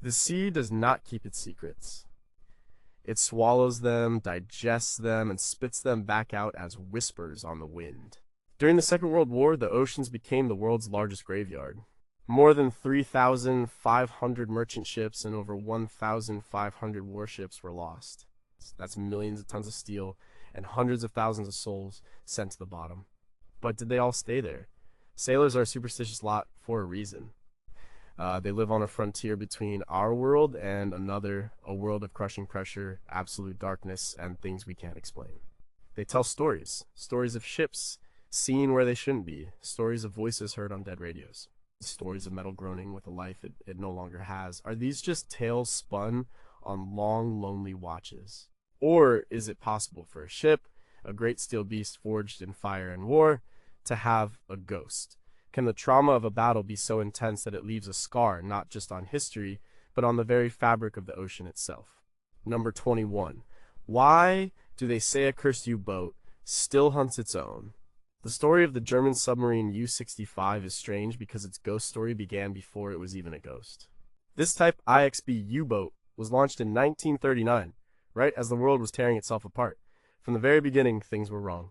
The sea does not keep its secrets. It swallows them, digests them, and spits them back out as whispers on the wind. During the Second World War, the oceans became the world's largest graveyard. More than 3,500 merchant ships and over 1,500 warships were lost. That's millions of tons of steel and hundreds of thousands of souls sent to the bottom. But did they all stay there? Sailors are a superstitious lot for a reason. They live on a frontier between our world and another, a world of crushing pressure, absolute darkness, and things we can't explain. They tell stories of ships seen where they shouldn't be, stories of voices heard on dead radios, stories of metal groaning with a life it no longer has. Are these just tales spun on long, lonely watches? Or is it possible for a ship, a great steel beast forged in fire and war, to have a ghost? Can the trauma of a battle be so intense that it leaves a scar not just on history, but on the very fabric of the ocean itself? Number 21. Why do they say a cursed U-boat still hunts its own? The story of the German submarine U-65 is strange because its ghost story began before it was even a ghost. This type IXB U-boat was launched in 1939, right as the world was tearing itself apart. From the very beginning, things were wrong.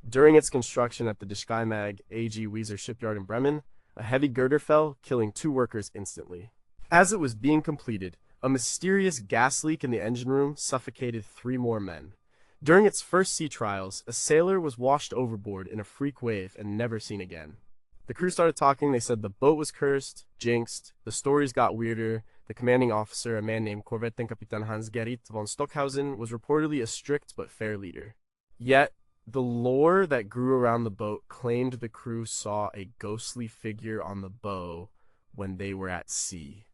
During its construction at the Discymag AG Weser shipyard in Bremen, a heavy girder fell, killing 2 workers instantly. As it was being completed, a mysterious gas leak in the engine room suffocated 3 more men. During its first sea trials, a sailor was washed overboard in a freak wave and never seen again. The crew started talking. They said the boat was cursed, jinxed. The stories got weirder. The commanding officer, a man named Korvettenkapitän Hans-Gerrit von Stockhausen, was reportedly a strict but fair leader. Yet, the lore that grew around the boat claimed the crew saw a ghostly figure on the bow when they were at sea.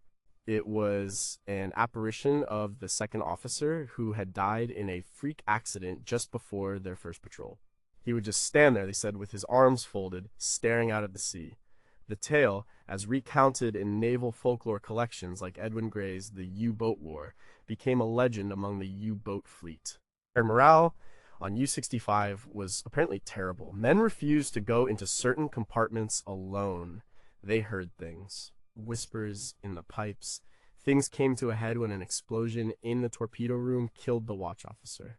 It was an apparition of the second officer who had died in a freak accident just before their first patrol. He would just stand there, they said, with his arms folded, staring out at the sea. The tale, as recounted in naval folklore collections like Edwin Gray's The U-Boat War, became a legend among the U-boat fleet. Their morale on U-65 was apparently terrible. Men refused to go into certain compartments alone. They heard things. Whispers in the pipes. Things came to a head when an explosion in the torpedo room killed the watch officer.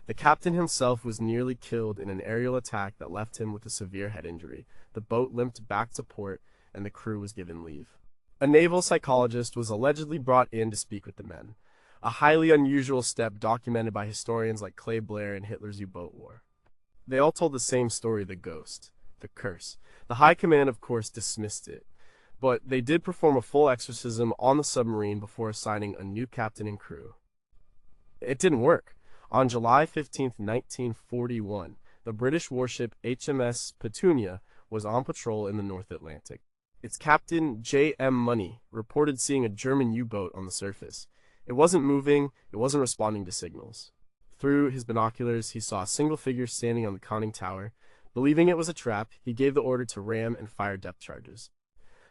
The captain himself was nearly killed in an aerial attack that left him with a severe head injury. The boat limped back to port, and the crew was given leave. A naval psychologist was allegedly brought in to speak with the men, a highly unusual step documented by historians like Clay Blair in Hitler's U-Boat War. They all told the same story: the ghost, the curse. The high command, of course, dismissed it, but they did perform a full exorcism on the submarine before assigning a new captain and crew. It didn't work. On July 15, 1941, the British warship HMS Petunia was on patrol in the North Atlantic. Its captain, J.M. Money, reported seeing a German U-boat on the surface. It wasn't moving, it wasn't responding to signals. Through his binoculars, he saw a single figure standing on the conning tower. Believing it was a trap, he gave the order to ram and fire depth charges.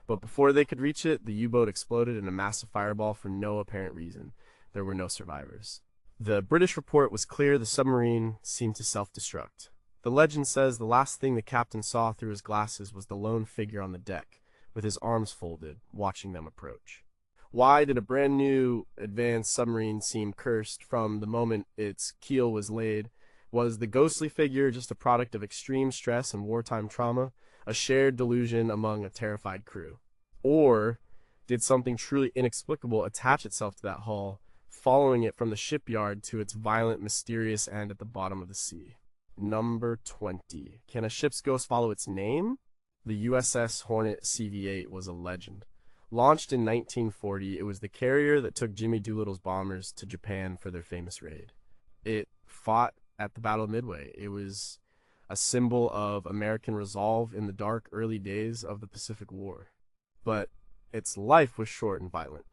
But before they could reach it, the U-boat exploded in a massive fireball for no apparent reason. There were no survivors. The British report was clear: the submarine seemed to self-destruct. The legend says the last thing the captain saw through his glasses was the lone figure on the deck, with his arms folded, watching them approach. Why did a brand new advanced submarine seem cursed from the moment its keel was laid? Was the ghostly figure just a product of extreme stress and wartime trauma, a shared delusion among a terrified crew? Or did something truly inexplicable attach itself to that hull, following it from the shipyard to its violent, mysterious end at the bottom of the sea? Number 20. Can a ship's ghost follow its name? The USS Hornet CV-8 was a legend. Launched in 1940, it was the carrier that took Jimmy Doolittle's bombers to Japan for their famous raid. It fought at the Battle of Midway. It was a symbol of American resolve in the dark early days of the Pacific War. But its life was short and violent.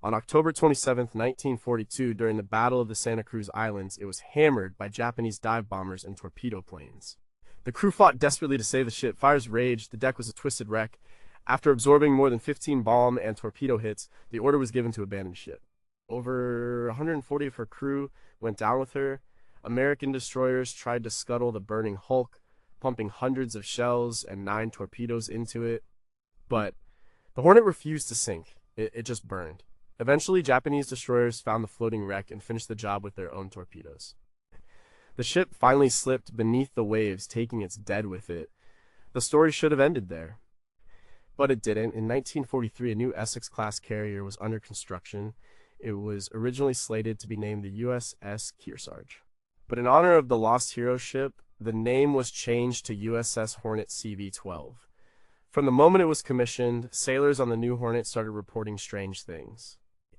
On October 27, 1942, during the Battle of the Santa Cruz Islands, it was hammered by Japanese dive bombers and torpedo planes. The crew fought desperately to save the ship. Fires raged. The deck was a twisted wreck. After absorbing more than 15 bomb and torpedo hits, the order was given to abandon ship. Over 140 of her crew went down with her. American destroyers tried to scuttle the burning hulk, pumping hundreds of shells and 9 torpedoes into it. But the Hornet refused to sink. It just burned. Eventually, Japanese destroyers found the floating wreck and finished the job with their own torpedoes. The ship finally slipped beneath the waves, taking its dead with it. The story should have ended there. But it didn't. In 1943, a new Essex-class carrier was under construction. It was originally slated to be named the USS Kearsarge. But in honor of the lost hero ship, the name was changed to USS Hornet CV-12. From the moment it was commissioned, sailors on the new Hornet started reporting strange things.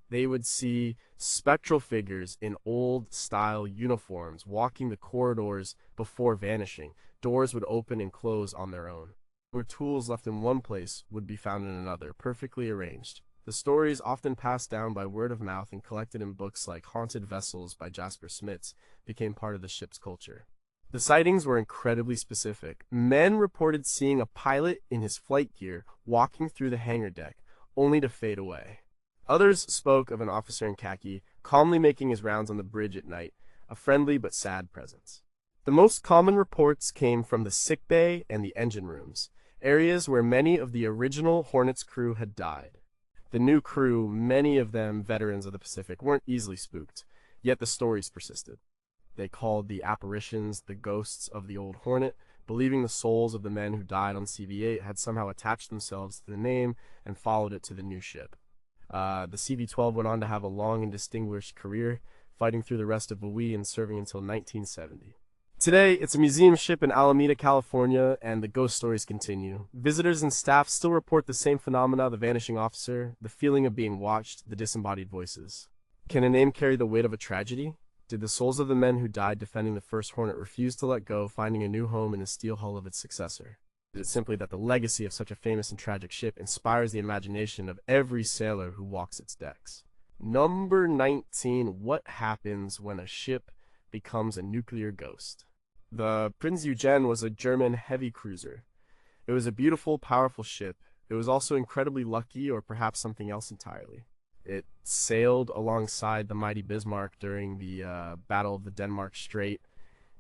They would see spectral figures in old-style uniforms walking the corridors before vanishing. Doors would open and close on their own. Where tools left in one place would be found in another, perfectly arranged. The stories, often passed down by word of mouth and collected in books like Haunted Vessels by Jasper Smits, became part of the ship's culture. The sightings were incredibly specific. Men reported seeing a pilot in his flight gear walking through the hangar deck, only to fade away. Others spoke of an officer in khaki, calmly making his rounds on the bridge at night, a friendly but sad presence. The most common reports came from the sick bay and the engine rooms, areas where many of the original Hornet's crew had died. The new crew, many of them veterans of the Pacific, weren't easily spooked, yet the stories persisted. They called the apparitions the ghosts of the old Hornet, believing the souls of the men who died on CV-8 had somehow attached themselves to the name and followed it to the new ship. The CV-12 went on to have a long and distinguished career, fighting through the rest of WWII and serving until 1970. Today, it's a museum ship in Alameda, California, and the ghost stories continue. Visitors and staff still report the same phenomena: the vanishing officer, the feeling of being watched, the disembodied voices. Can a name carry the weight of a tragedy? Did the souls of the men who died defending the first Hornet refuse to let go, finding a new home in the steel hull of its successor? Is it simply that the legacy of such a famous and tragic ship inspires the imagination of every sailor who walks its decks? Number 19. What happens when a ship becomes a nuclear ghost? The Prinz Eugen was a German heavy cruiser. It was a beautiful, powerful ship. It was also incredibly lucky, or perhaps something else entirely. It sailed alongside the mighty Bismarck during the Battle of the Denmark Strait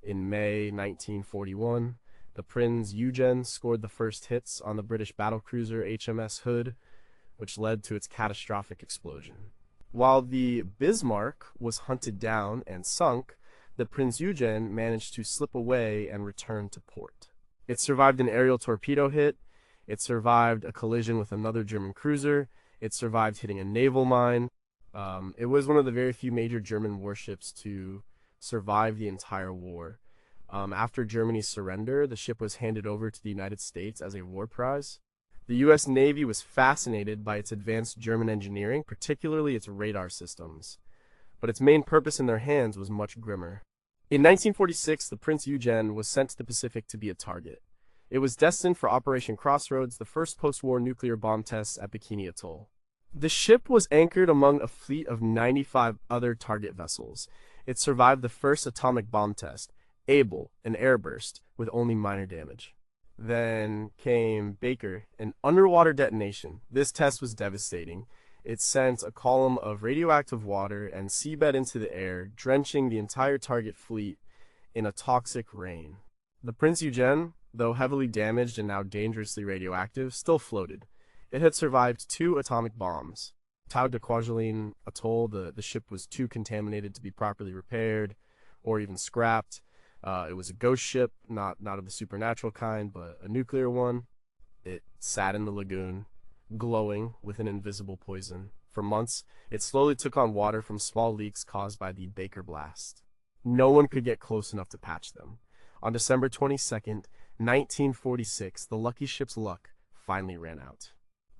in May 1941. The Prinz Eugen scored the first hits on the British battlecruiser HMS Hood, which led to its catastrophic explosion. While the Bismarck was hunted down and sunk, the Prinz Eugen managed to slip away and return to port. It survived an aerial torpedo hit. It survived a collision with another German cruiser. It survived hitting a naval mine. It was one of the very few major German warships to survive the entire war. After Germany's surrender, the ship was handed over to the United States as a war prize. The U.S. Navy was fascinated by its advanced German engineering, particularly its radar systems. But its main purpose in their hands was much grimmer. In 1946, the Prinz Eugen was sent to the Pacific to be a target. It was destined for Operation Crossroads, the first post-war nuclear bomb tests at Bikini Atoll. The ship was anchored among a fleet of 95 other target vessels. It survived the first atomic bomb test, able, an airburst, with only minor damage. Then came Baker, an underwater detonation. This test was devastating. It sent a column of radioactive water and seabed into the air, drenching the entire target fleet in a toxic rain. The Prinz Eugen, though heavily damaged and now dangerously radioactive, still floated. It had survived 2 atomic bombs. Towed to Kwajalein Atoll, the ship was too contaminated to be properly repaired or even scrapped. It was a ghost ship, not of the supernatural kind, but a nuclear one. It sat in the lagoon, glowing with an invisible poison. For months, it slowly took on water from small leaks caused by the Baker blast. No one could get close enough to patch them. On December 22nd, 1946, the lucky ship's luck finally ran out.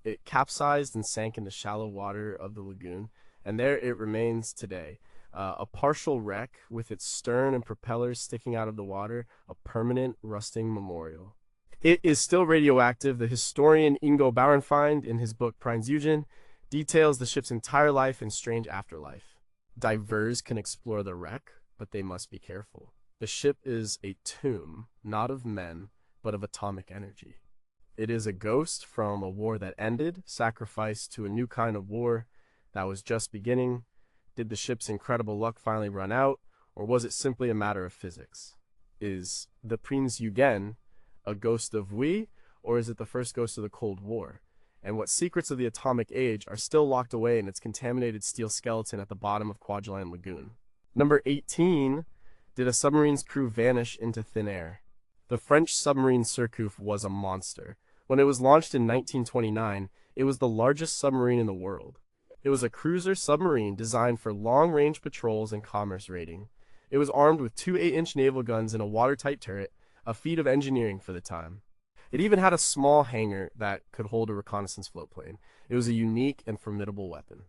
It capsized and sank in the shallow water of the lagoon, and there it remains today. A partial wreck with its stern and propellers sticking out of the water, a permanent rusting memorial. It is still radioactive. The historian Ingo Bauernfeind, in his book Prinz Eugen, details the ship's entire life and strange afterlife. Divers can explore the wreck, but they must be careful. The ship is a tomb, not of men, but of atomic energy. It is a ghost from a war that ended, sacrificed to a new kind of war that was just beginning. Did the ship's incredible luck finally run out, or was it simply a matter of physics? Is the Prinz Eugen a ghost of WWII, or is it the first ghost of the Cold War? and what secrets of the atomic age are still locked away in its contaminated steel skeleton at the bottom of Kwajalein Lagoon. Number 18. Did a submarine's crew vanish into thin air? The French submarine Surcouf was a monster. When it was launched in 1929, it was the largest submarine in the world. It was a cruiser submarine designed for long-range patrols and commerce raiding. It was armed with two 8-inch naval guns and a watertight turret, a feat of engineering for the time. It even had a small hangar that could hold a reconnaissance floatplane. It was a unique and formidable weapon.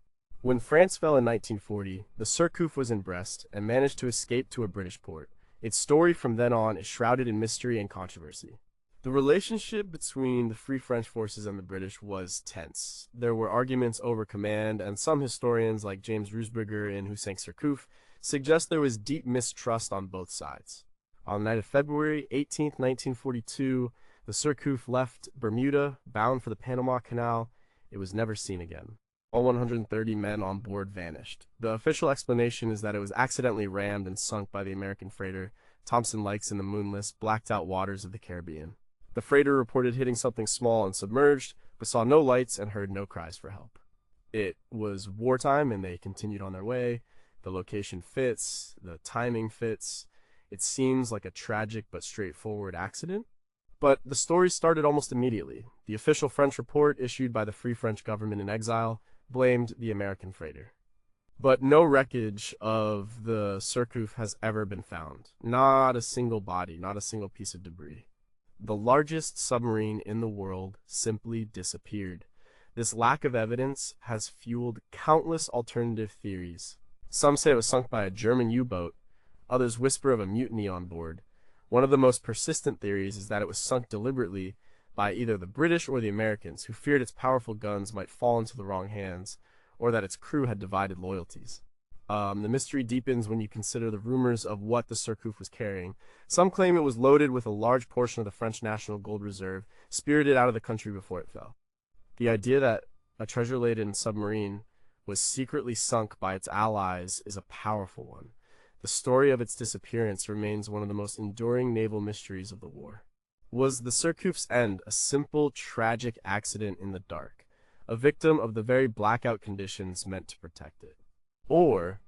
When France fell in 1940, the Surcouf was in Brest and managed to escape to a British port. Its story from then on is shrouded in mystery and controversy. The relationship between the Free French forces and the British was tense. There were arguments over command, and some historians, like James Rusberger in Who Sank Surcouf, suggest there was deep mistrust on both sides. On the night of February 18, 1942, the Surcouf left Bermuda, bound for the Panama Canal. It was never seen again. All 130 men on board vanished. The official explanation is that it was accidentally rammed and sunk by the American freighter Thomson Likes in the moonless, blacked-out waters of the Caribbean. The freighter reported hitting something small and submerged, but saw no lights and heard no cries for help. It was wartime, and they continued on their way. The location fits, the timing fits. It seems like a tragic but straightforward accident. But the story started almost immediately. The official French report, issued by the Free French government in exile, blamed the American freighter. But no wreckage of the Surcouf has ever been found. Not a single body, not a single piece of debris. The largest submarine in the world simply disappeared. This lack of evidence has fueled countless alternative theories. Some say it was sunk by a German U-boat. Others whisper of a mutiny on board. One of the most persistent theories is that it was sunk deliberately by either the British or the Americans, who feared its powerful guns might fall into the wrong hands, or that its crew had divided loyalties. The mystery deepens when you consider the rumors of what the Surcouf was carrying. Some claim it was loaded with a large portion of the French national gold reserve, spirited out of the country before it fell. The idea that a treasure-laden submarine was secretly sunk by its allies is a powerful one. The story of its disappearance remains one of the most enduring naval mysteries of the war. Was the Surcouf's end a simple, tragic accident in the dark, a victim of the very blackout conditions meant to protect it? Or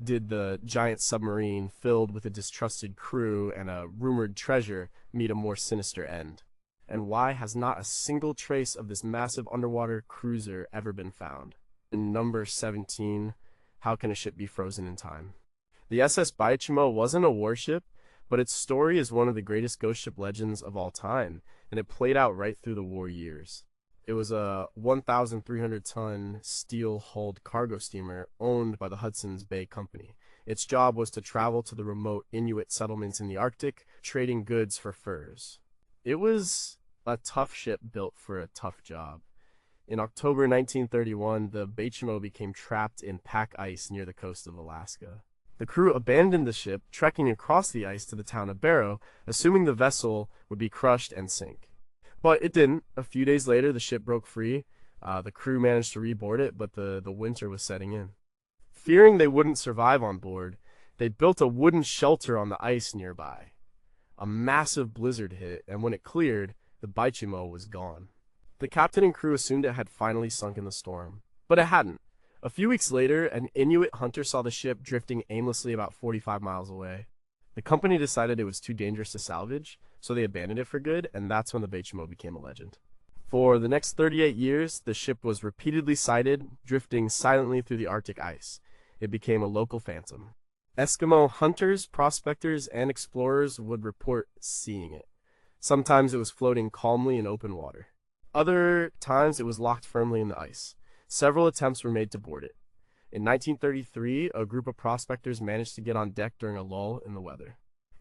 did the giant submarine, filled with a distrusted crew and a rumored treasure, meet a more sinister end? And why has not a single trace of this massive underwater cruiser ever been found? In number 17, how can a ship be frozen in time? The SS Baychimo wasn't a warship, but its story is one of the greatest ghost ship legends of all time, and it played out right through the war years. It was a 1,300-ton steel-hulled cargo steamer owned by the Hudson's Bay Company. Its job was to travel to the remote Inuit settlements in the Arctic, trading goods for furs. It was a tough ship built for a tough job. In October 1931, the Baychimo became trapped in pack ice near the coast of Alaska. The crew abandoned the ship, trekking across the ice to the town of Barrow, assuming the vessel would be crushed and sink. But it didn't. A few days later, the ship broke free. The crew managed to reboard it, but the winter was setting in. Fearing they wouldn't survive on board, they built a wooden shelter on the ice nearby. A massive blizzard hit, and when it cleared, the Baychimo was gone. The captain and crew assumed it had finally sunk in the storm, but it hadn't. A few weeks later, an Inuit hunter saw the ship drifting aimlessly about 45 miles away. The company decided it was too dangerous to salvage, so they abandoned it for good, and that's when the Baychimo became a legend. For the next 38 years, the ship was repeatedly sighted, drifting silently through the Arctic ice. It became a local phantom. Eskimo hunters, prospectors, and explorers would report seeing it. Sometimes it was floating calmly in open water. Other times it was locked firmly in the ice. Several attempts were made to board it. In 1933, a group of prospectors managed to get on deck during a lull in the weather.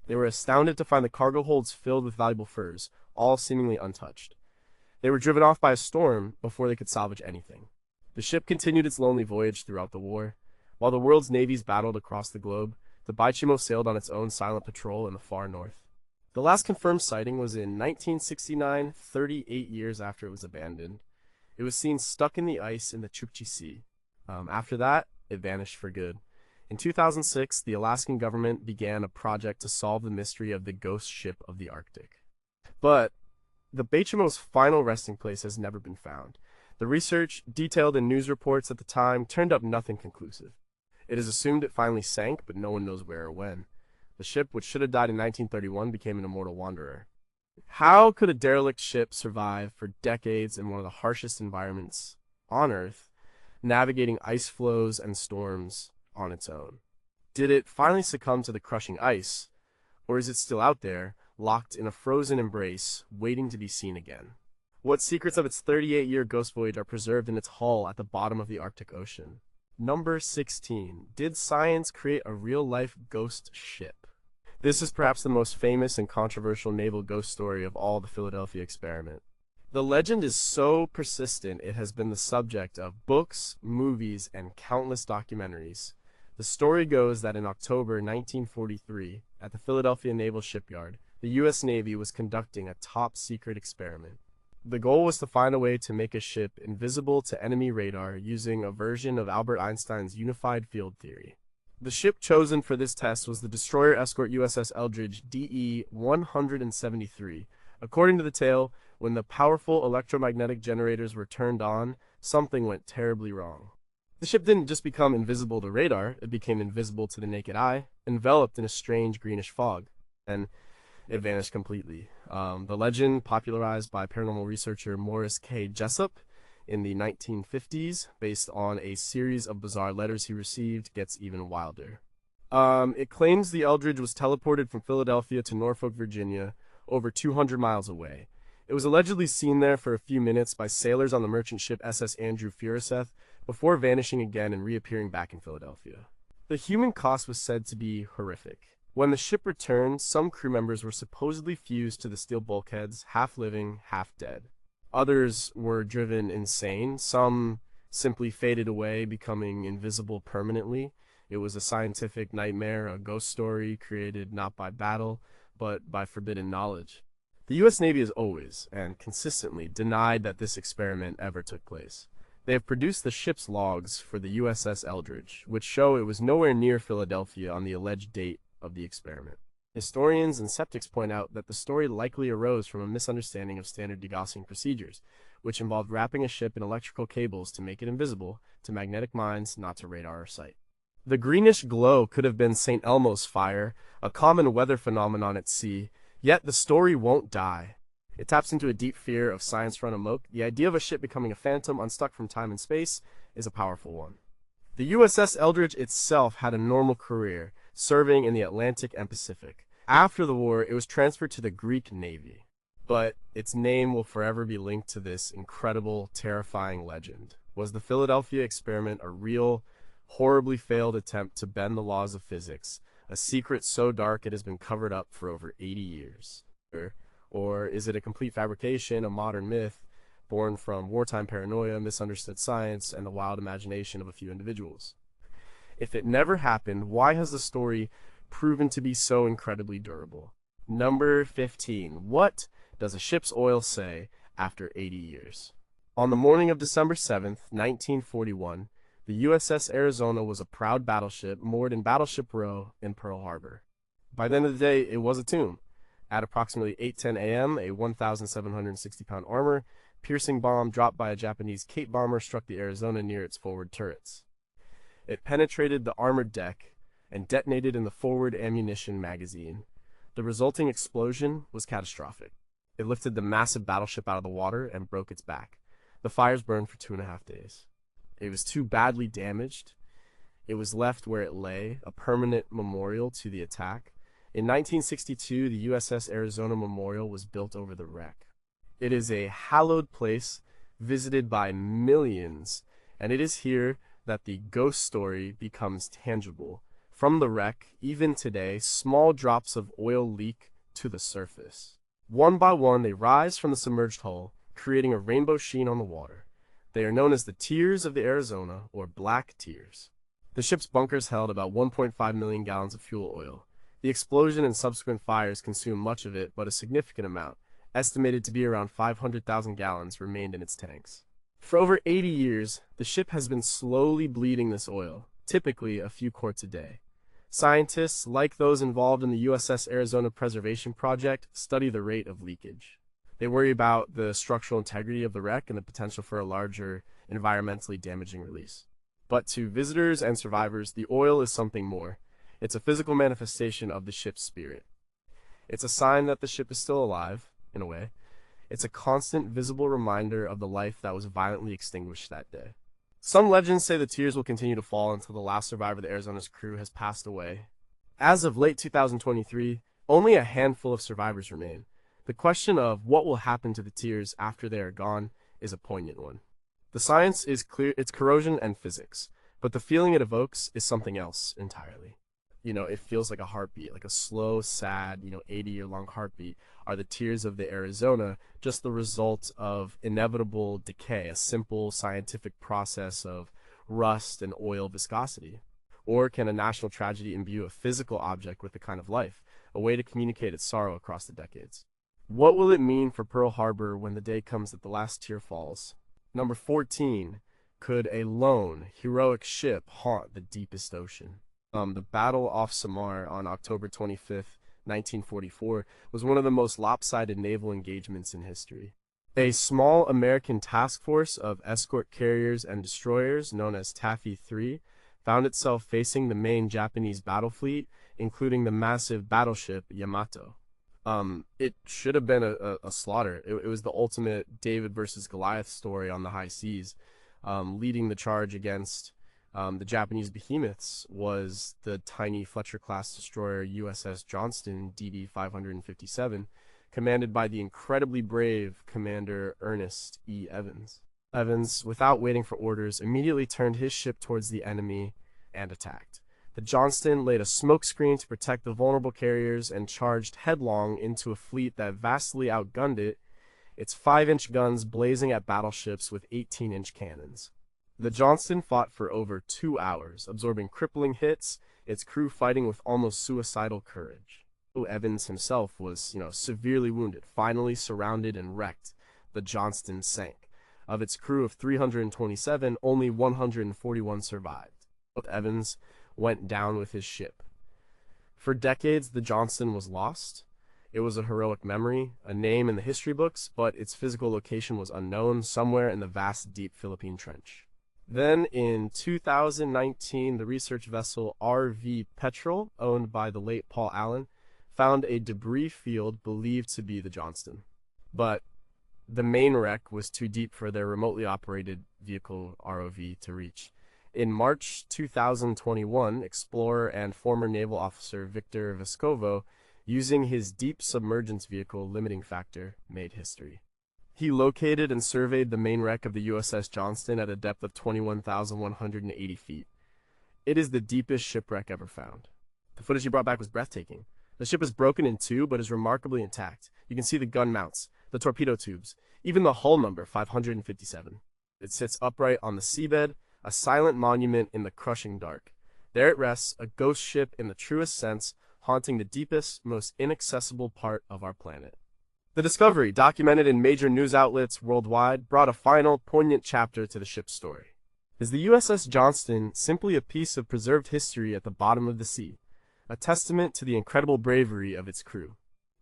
They were astounded to find the cargo holds filled with valuable furs, all seemingly untouched. They were driven off by a storm before they could salvage anything. The ship continued its lonely voyage throughout the war. While the world's navies battled across the globe, the Baychimo sailed on its own silent patrol in the far north. The last confirmed sighting was in 1969, 38 years after it was abandoned. It was seen stuck in the ice in the Chukchi Sea. After that, it vanished for good. In 2006, the Alaskan government began a project to solve the mystery of the ghost ship of the Arctic. But the Baychimo's final resting place has never been found. The research, detailed in news reports at the time, turned up nothing conclusive. It is assumed it finally sank, but no one knows where or when. The ship, which should have died in 1931, became an immortal wanderer. How could a derelict ship survive for decades in one of the harshest environments on Earth, navigating ice floes and storms on its own? Did it finally succumb to the crushing ice, or is it still out there, locked in a frozen embrace, waiting to be seen again? What secrets of its 38-year ghost voyage are preserved in its hull at the bottom of the Arctic Ocean? Number 16. Did science create a real-life ghost ship? This is perhaps the most famous and controversial naval ghost story of all, the Philadelphia experiment. The legend is so persistent it has been the subject of books, movies, and countless documentaries. The story goes that in October 1943, at the Philadelphia Naval Shipyard, the U.S. Navy was conducting a top-secret experiment. The goal was to find a way to make a ship invisible to enemy radar using a version of Albert Einstein's unified field theory. The ship chosen for this test was the destroyer escort USS Eldridge DE-173. According to the tale, when the powerful electromagnetic generators were turned on, something went terribly wrong. The ship didn't just become invisible to radar, it became invisible to the naked eye, enveloped in a strange greenish fog, and it vanished completely. The legend, popularized by paranormal researcher Morris K. Jessup in the 1950s, based on a series of bizarre letters he received, gets even wilder. It claims the Eldridge was teleported from Philadelphia to Norfolk, Virginia, over 200 miles away. It was allegedly seen there for a few minutes by sailors on the merchant ship SS Andrew Furuseth, before vanishing again and reappearing back in Philadelphia. The human cost was said to be horrific. When the ship returned, some crew members were supposedly fused to the steel bulkheads, half living, half dead. Others were driven insane. Some simply faded away, becoming invisible permanently. It was a scientific nightmare, a ghost story created not by battle, but by forbidden knowledge. The U.S. Navy has always, and consistently, denied that this experiment ever took place. They have produced the ship's logs for the USS Eldridge, which show it was nowhere near Philadelphia on the alleged date of the experiment. Historians and skeptics point out that the story likely arose from a misunderstanding of standard degaussing procedures, which involved wrapping a ship in electrical cables to make it invisible to magnetic mines, not to radar or sight. The greenish glow could have been St. Elmo's fire, a common weather phenomenon at sea, yet the story won't die. It taps into a deep fear of science run amok. The idea of a ship becoming a phantom unstuck from time and space is a powerful one. The USS Eldridge itself had a normal career, serving in the Atlantic and Pacific. After the war, it was transferred to the Greek Navy, but its name will forever be linked to this incredible, terrifying legend. Was the Philadelphia experiment a real, horribly failed attempt to bend the laws of physics, a secret so dark it has been covered up for over 80 years? Or is it a complete fabrication, a modern myth, born from wartime paranoia, misunderstood science, and the wild imagination of a few individuals? If it never happened, why has the story proven to be so incredibly durable? Number 15. What does a ship's oil say after 80 years? On the morning of December 7th, 1941, the USS Arizona was a proud battleship moored in Battleship Row in Pearl Harbor. By the end of the day, it was a tomb. At approximately 8:10 a.m., a 1,760-pound armor-piercing bomb dropped by a Japanese Cape bomber struck the Arizona near its forward turrets. It penetrated the armored deck and detonated in the forward ammunition magazine. The resulting explosion was catastrophic. It lifted the massive battleship out of the water and broke its back. The fires burned for 2.5 days. It was too badly damaged. It was left where it lay, a permanent memorial to the attack. In 1962, the USS Arizona Memorial was built over the wreck. It is a hallowed place visited by millions, and it is here that the ghost story becomes tangible. From the wreck, even today, small drops of oil leak to the surface. One by one, they rise from the submerged hull, creating a rainbow sheen on the water. They are known as the Tears of the Arizona, or Black Tears. The ship's bunkers held about 1.5 million gallons of fuel oil. The explosion and subsequent fires consumed much of it, but a significant amount, estimated to be around 500,000 gallons, remained in its tanks. For over 80 years, the ship has been slowly bleeding this oil, typically a few quarts a day. Scientists, like those involved in the USS Arizona Preservation Project, study the rate of leakage. They worry about the structural integrity of the wreck and the potential for a larger, environmentally damaging release. But to visitors and survivors, the oil is something more. It's a physical manifestation of the ship's spirit. It's a sign that the ship is still alive, in a way. It's a constant, visible reminder of the life that was violently extinguished that day. Some legends say the tears will continue to fall until the last survivor of the Arizona's crew has passed away. As of late 2023, only a handful of survivors remain. The question of what will happen to the tears after they are gone is a poignant one. The science is clear, it's corrosion and physics, but the feeling it evokes is something else entirely. It feels like a heartbeat, like a slow, sad, 80-year-long heartbeat. Are the tears of the Arizona just the result of inevitable decay, a simple scientific process of rust and oil viscosity? Or can a national tragedy imbue a physical object with a kind of life, a way to communicate its sorrow across the decades? What will it mean for Pearl Harbor when the day comes that the last tear falls? Number 14. Could a lone, heroic ship haunt the deepest ocean? The battle off Samar on October 25th, 1944, was one of the most lopsided naval engagements in history. A small American task force of escort carriers and destroyers, known as Taffy 3, found itself facing the main Japanese battle fleet, including the massive battleship Yamato. It should have been a slaughter. It was the ultimate David versus Goliath story on the high seas. Leading the charge against the Japanese behemoths was the tiny Fletcher-class destroyer USS Johnston DD 557, commanded by the incredibly brave Commander Ernest E. Evans. Evans, without waiting for orders, immediately turned his ship towards the enemy and attacked. The Johnston laid a smokescreen to protect the vulnerable carriers and charged headlong into a fleet that vastly outgunned it, its 5-inch guns blazing at battleships with 18-inch cannons. The Johnston fought for over 2 hours, absorbing crippling hits, its crew fighting with almost suicidal courage. Evans himself was, severely wounded, finally surrounded and wrecked. The Johnston sank. Of its crew of 327, only 141 survived. Evans went down with his ship. For decades, the Johnston was lost. It was a heroic memory, a name in the history books, but its physical location was unknown, somewhere in the vast, deep Philippine Trench. Then, in 2019, the research vessel RV Petrel, owned by the late Paul Allen, found a debris field believed to be the Johnston. But the main wreck was too deep for their remotely operated vehicle ROV to reach. In March 2021, explorer and former naval officer Victor Vescovo, using his deep submergence vehicle limiting factor, made history. He located and surveyed the main wreck of the USS Johnston at a depth of 21,180 feet. It is the deepest shipwreck ever found. The footage he brought back was breathtaking. The ship is broken in two, but is remarkably intact. You can see the gun mounts, the torpedo tubes, even the hull number 557. It sits upright on the seabed, a silent monument in the crushing dark. There it rests, a ghost ship in the truest sense, haunting the deepest, most inaccessible part of our planet. The discovery, documented in major news outlets worldwide, brought a final, poignant chapter to the ship's story. Is the USS Johnston simply a piece of preserved history at the bottom of the sea, a testament to the incredible bravery of its crew?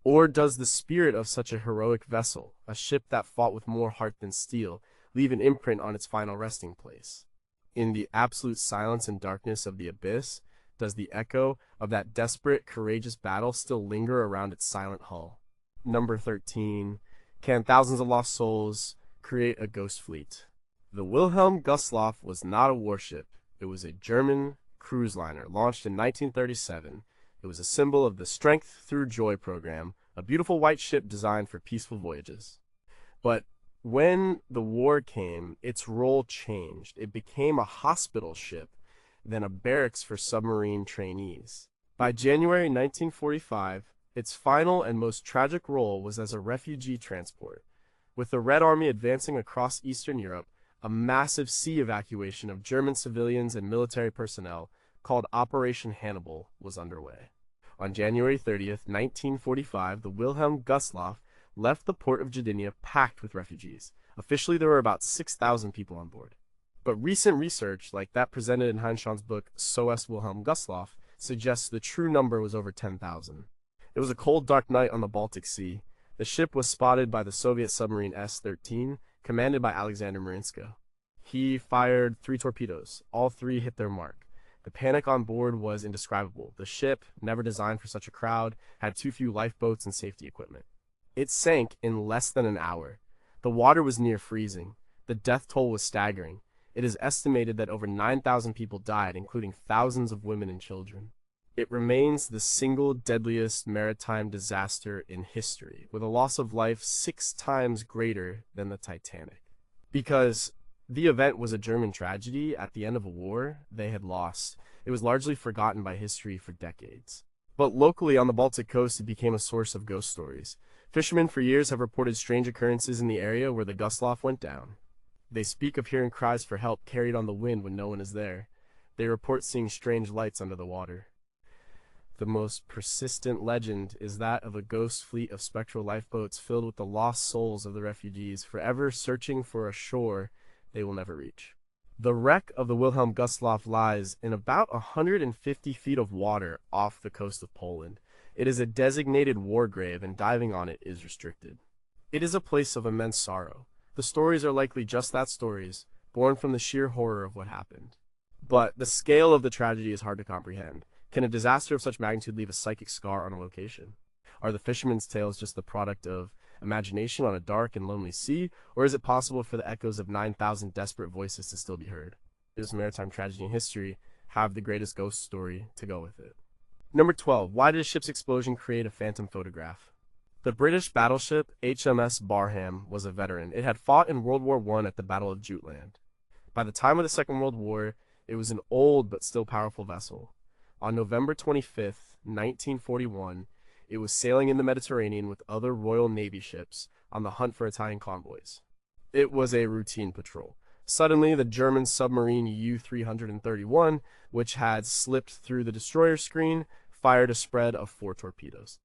Or does the spirit of such a heroic vessel, a ship that fought with more heart than steel, leave an imprint on its final resting place? In the absolute silence and darkness of the abyss, does the echo of that desperate, courageous battle still linger around its silent hull? Number 13. Can thousands of lost souls create a ghost fleet? The Wilhelm Gustloff was not a warship. It was a German cruise liner launched in 1937. It was a symbol of the Strength Through Joy program, a beautiful white ship designed for peaceful voyages. But when the war came, its role changed. It became a hospital ship, then a barracks for submarine trainees. By January 1945, its final and most tragic role was as a refugee transport. With the Red Army advancing across Eastern Europe, a massive sea evacuation of German civilians and military personnel, called Operation Hannibal, was underway. On January 30th, 1945, the Wilhelm Gustloff left the port of Gdynia packed with refugees. Officially, there were about 6,000 people on board. But recent research, like that presented in Heinz Schon's book SOS Wilhelm Gustloff, suggests the true number was over 10,000. It was a cold, dark night on the Baltic Sea. The ship was spotted by the Soviet submarine S-13, commanded by Alexander Marinsko. He fired 3 torpedoes. All 3 hit their mark. The panic on board was indescribable. The ship, never designed for such a crowd, had too few lifeboats and safety equipment. It sank in less than an hour. The water was near freezing. The death toll was staggering. It is estimated that over 9,000 people died, including thousands of women and children. It remains the single deadliest maritime disaster in history, with a loss of life 6 times greater than the Titanic. Because the event was a German tragedy at the end of a war they had lost, it was largely forgotten by history for decades. But locally on the Baltic coast, it became a source of ghost stories. Fishermen for years have reported strange occurrences in the area where the Gustloff went down. They speak of hearing cries for help carried on the wind when no one is there. They report seeing strange lights under the water. The most persistent legend is that of a ghost fleet of spectral lifeboats filled with the lost souls of the refugees, forever searching for a shore they will never reach. The wreck of the Wilhelm Gustloff lies in about 150 feet of water off the coast of Poland. It is a designated war grave, and diving on it is restricted. It is a place of immense sorrow. The stories are likely just that, stories, born from the sheer horror of what happened. But the scale of the tragedy is hard to comprehend. Can a disaster of such magnitude leave a psychic scar on a location? Are the fishermen's tales just the product of imagination on a dark and lonely sea, or is it possible for the echoes of 9,000 desperate voices to still be heard? This maritime tragedy in history have the greatest ghost story to go with it. Number 12. Why did a ship's explosion create a phantom photograph? The British battleship HMS Barham was a veteran. It had fought in World War I at the Battle of Jutland. By the time of the Second World War, it was an old but still powerful vessel. On November 25th, 1941, it was sailing in the Mediterranean with other Royal Navy ships on the hunt for Italian convoys. It was a routine patrol. Suddenly, the German submarine U-331, which had slipped through the destroyer screen, fired a spread of 4 torpedoes.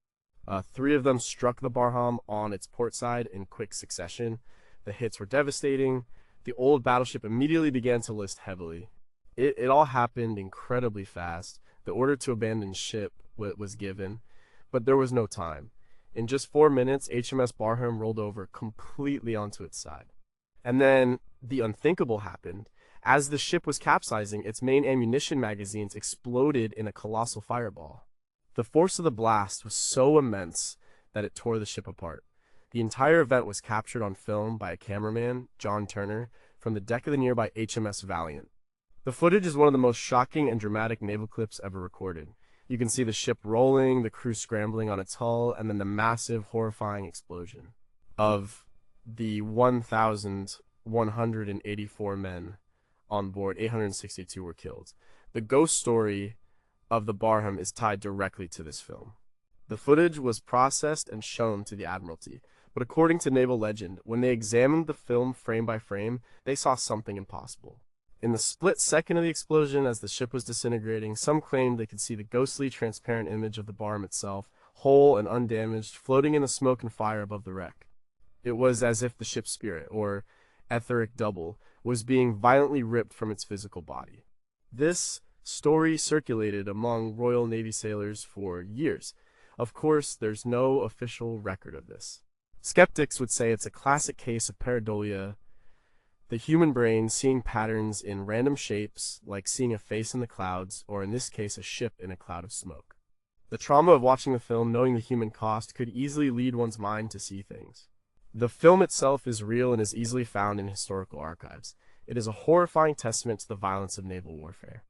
3 of them struck the Barham on its port side in quick succession. The hits were devastating. The old battleship immediately began to list heavily. It all happened incredibly fast. The order to abandon ship was given, but there was no time. In just 4 minutes, HMS Barham rolled over completely onto its side. And then the unthinkable happened. As the ship was capsizing, its main ammunition magazines exploded in a colossal fireball. The force of the blast was so immense that it tore the ship apart. The entire event was captured on film by a cameraman, John Turner, from the deck of the nearby HMS Valiant. The footage is one of the most shocking and dramatic naval clips ever recorded. You can see the ship rolling, the crew scrambling on its hull, and then the massive, horrifying explosion. Of the 1,184 men on board, 862 were killed. The ghost story of the Barham is tied directly to this film. The footage was processed and shown to the Admiralty, but according to naval legend, when they examined the film frame by frame, they saw something impossible. In the split second of the explosion, as the ship was disintegrating, some claimed they could see the ghostly, transparent image of the Barham itself, whole and undamaged, floating in the smoke and fire above the wreck. It was as if the ship's spirit, or etheric double, was being violently ripped from its physical body. This story circulated among Royal Navy sailors for years. Of course, there's no official record of this. Skeptics would say it's a classic case of pareidolia, the human brain seeing patterns in random shapes, like seeing a face in the clouds, or in this case, a ship in a cloud of smoke. The trauma of watching the film, knowing the human cost, could easily lead one's mind to see things. The film itself is real and is easily found in historical archives. It is a horrifying testament to the violence of naval warfare.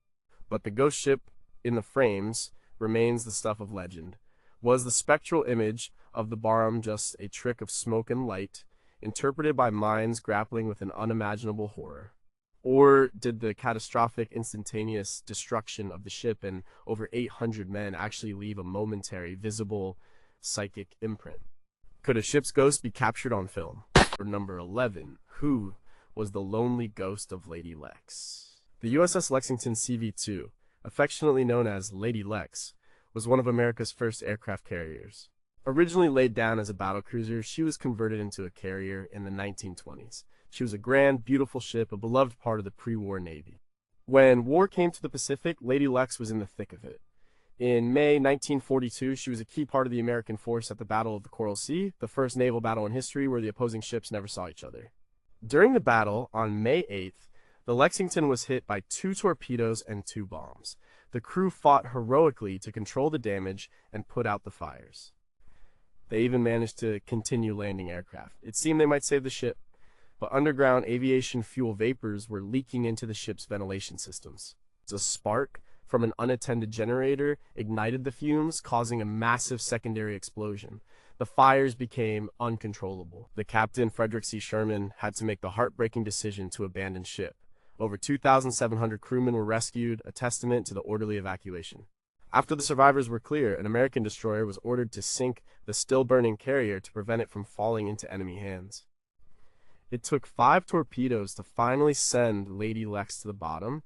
But the ghost ship in the frames remains the stuff of legend. Was the spectral image of the Barham just a trick of smoke and light, interpreted by minds grappling with an unimaginable horror? Or did the catastrophic instantaneous destruction of the ship and over 800 men actually leave a momentary, visible, psychic imprint? Could a ship's ghost be captured on film? Or number 11, who was the lonely ghost of Lady Lex? The USS Lexington CV-2, affectionately known as Lady Lex, was one of America's first aircraft carriers. Originally laid down as a battlecruiser, she was converted into a carrier in the 1920s. She was a grand, beautiful ship, a beloved part of the pre-war Navy. When war came to the Pacific, Lady Lex was in the thick of it. In May 1942, she was a key part of the American force at the Battle of the Coral Sea, the first naval battle in history where the opposing ships never saw each other. During the battle, on May 8th, the Lexington was hit by 2 torpedoes and 2 bombs. The crew fought heroically to control the damage and put out the fires. They even managed to continue landing aircraft. It seemed they might save the ship, but underground aviation fuel vapors were leaking into the ship's ventilation systems. A spark from an unattended generator ignited the fumes, causing a massive secondary explosion. The fires became uncontrollable. The captain, Frederick C. Sherman, had to make the heartbreaking decision to abandon ship. Over 2,700 crewmen were rescued, a testament to the orderly evacuation. After the survivors were clear, an American destroyer was ordered to sink the still-burning carrier to prevent it from falling into enemy hands. It took 5 torpedoes to finally send Lady Lex to the bottom,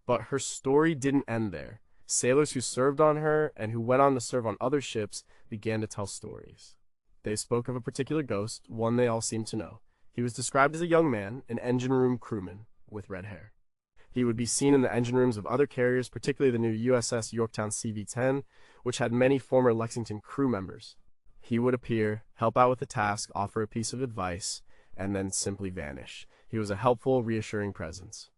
but her story didn't end there. Sailors who served on her and who went on to serve on other ships began to tell stories. They spoke of a particular ghost, one they all seemed to know. He was described as a young man, an engine room crewman with red hair. He would be seen in the engine rooms of other carriers, particularly the new USS Yorktown CV-10, which had many former Lexington crew members. He would appear, help out with a task, offer a piece of advice, and then simply vanish. He was a helpful, reassuring presence.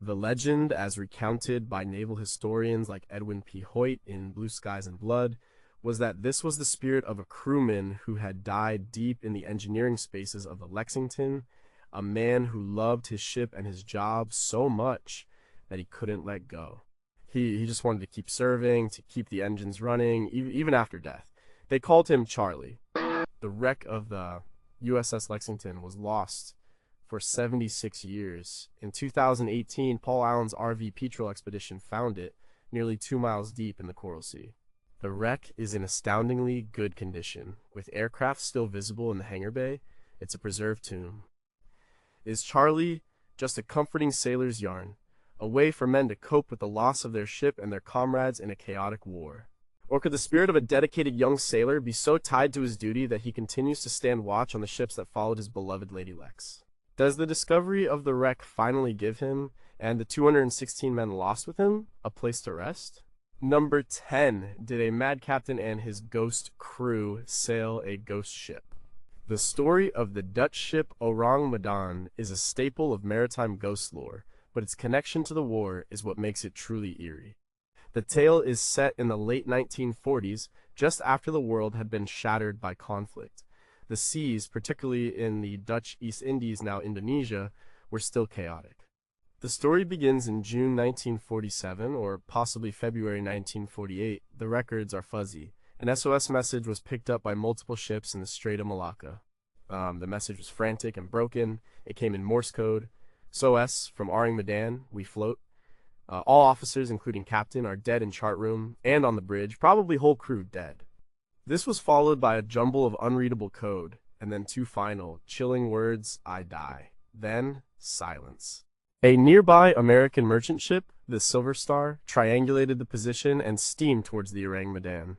The legend, as recounted by naval historians like Edwin P. Hoyt in Blue Skies and Blood, was that this was the spirit of a crewman who had died deep in the engineering spaces of the Lexington, a man who loved his ship and his job so much that he couldn't let go. He just wanted to keep serving, to keep the engines running, even after death. They called him Charlie. The wreck of the USS Lexington was lost for 76 years. In 2018, Paul Allen's RV Petrel expedition found it nearly 2 miles deep in the Coral Sea. The wreck is in astoundingly good condition. With aircraft still visible in the hangar bay, it's a preserved tomb. Is Charlie just a comforting sailor's yarn, a way for men to cope with the loss of their ship and their comrades in a chaotic war? Or could the spirit of a dedicated young sailor be so tied to his duty that he continues to stand watch on the ships that followed his beloved Lady Lex? Does the discovery of the wreck finally give him, and the 216 men lost with him, a place to rest? Number 10. Did a mad captain and his ghost crew sail a ghost ship? The story of the Dutch ship Orang Medan is a staple of maritime ghost lore, but its connection to the war is what makes it truly eerie. The tale is set in the late 1940s, just after the world had been shattered by conflict. The seas, particularly in the Dutch East Indies, now Indonesia, were still chaotic. The story begins in June 1947, or possibly February 1948. The records are fuzzy. An SOS message was picked up by multiple ships in the Strait of Malacca. The message was frantic and broken. It came in Morse code. SOS, from Orang Medan, we float. All officers, including captain, are dead in chart room and on the bridge, probably whole crew dead. This was followed by a jumble of unreadable code, and then 2 final, chilling words, I die. Then, silence. A nearby American merchant ship, the Silver Star, triangulated the position and steamed towards the Orang Medan.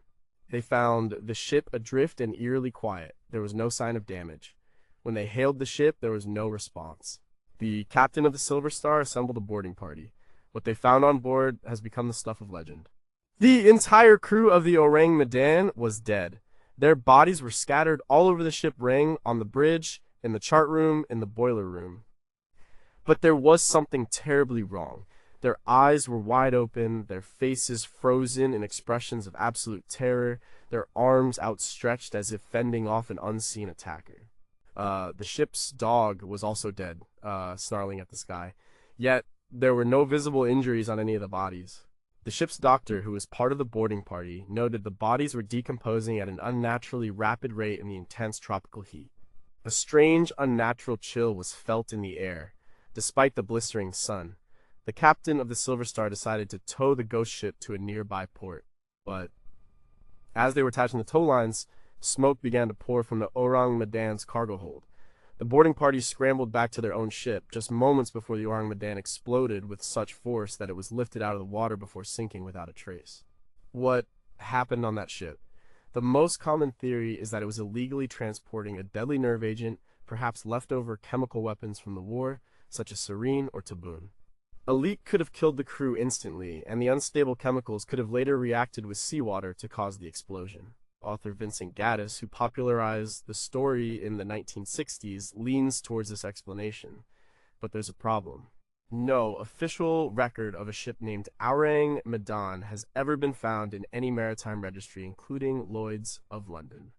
They found the ship adrift and eerily quiet. There was no sign of damage. When they hailed the ship, there was no response. The captain of the Silver Star assembled a boarding party. What they found on board has become the stuff of legend. The entire crew of the Orang Medan was dead. Their bodies were scattered all over the ship ring, on the bridge, in the chart room, in the boiler room. But there was something terribly wrong. Their eyes were wide open, their faces frozen in expressions of absolute terror, their arms outstretched as if fending off an unseen attacker. The ship's dog was also dead, snarling at the sky. Yet, there were no visible injuries on any of the bodies. The ship's doctor, who was part of the boarding party, noted the bodies were decomposing at an unnaturally rapid rate in the intense tropical heat. A strange, unnatural chill was felt in the air, despite the blistering sun. The captain of the Silver Star decided to tow the ghost ship to a nearby port. But as they were attaching the tow lines, smoke began to pour from the Orang Medan's cargo hold. The boarding party scrambled back to their own ship, just moments before the Orang Medan exploded with such force that it was lifted out of the water before sinking without a trace. What happened on that ship? The most common theory is that it was illegally transporting a deadly nerve agent, perhaps leftover chemical weapons from the war, such as sarin or taboon. A leak could have killed the crew instantly, and the unstable chemicals could have later reacted with seawater to cause the explosion. Author Vincent Gaddis, who popularized the story in the 1960s, leans towards this explanation. But there's a problem. No official record of a ship named Orang Medan has ever been found in any maritime registry, including Lloyd's of London.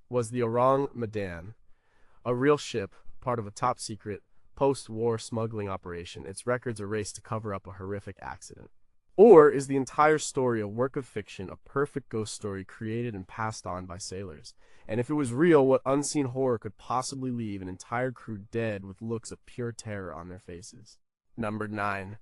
Was the Orang Medan a real ship, part of a top-secret, post-war smuggling operation, its records erased to cover up a horrific accident? Or is the entire story a work of fiction, a perfect ghost story created and passed on by sailors? And if it was real, what unseen horror could possibly leave an entire crew dead with looks of pure terror on their faces? Number 9.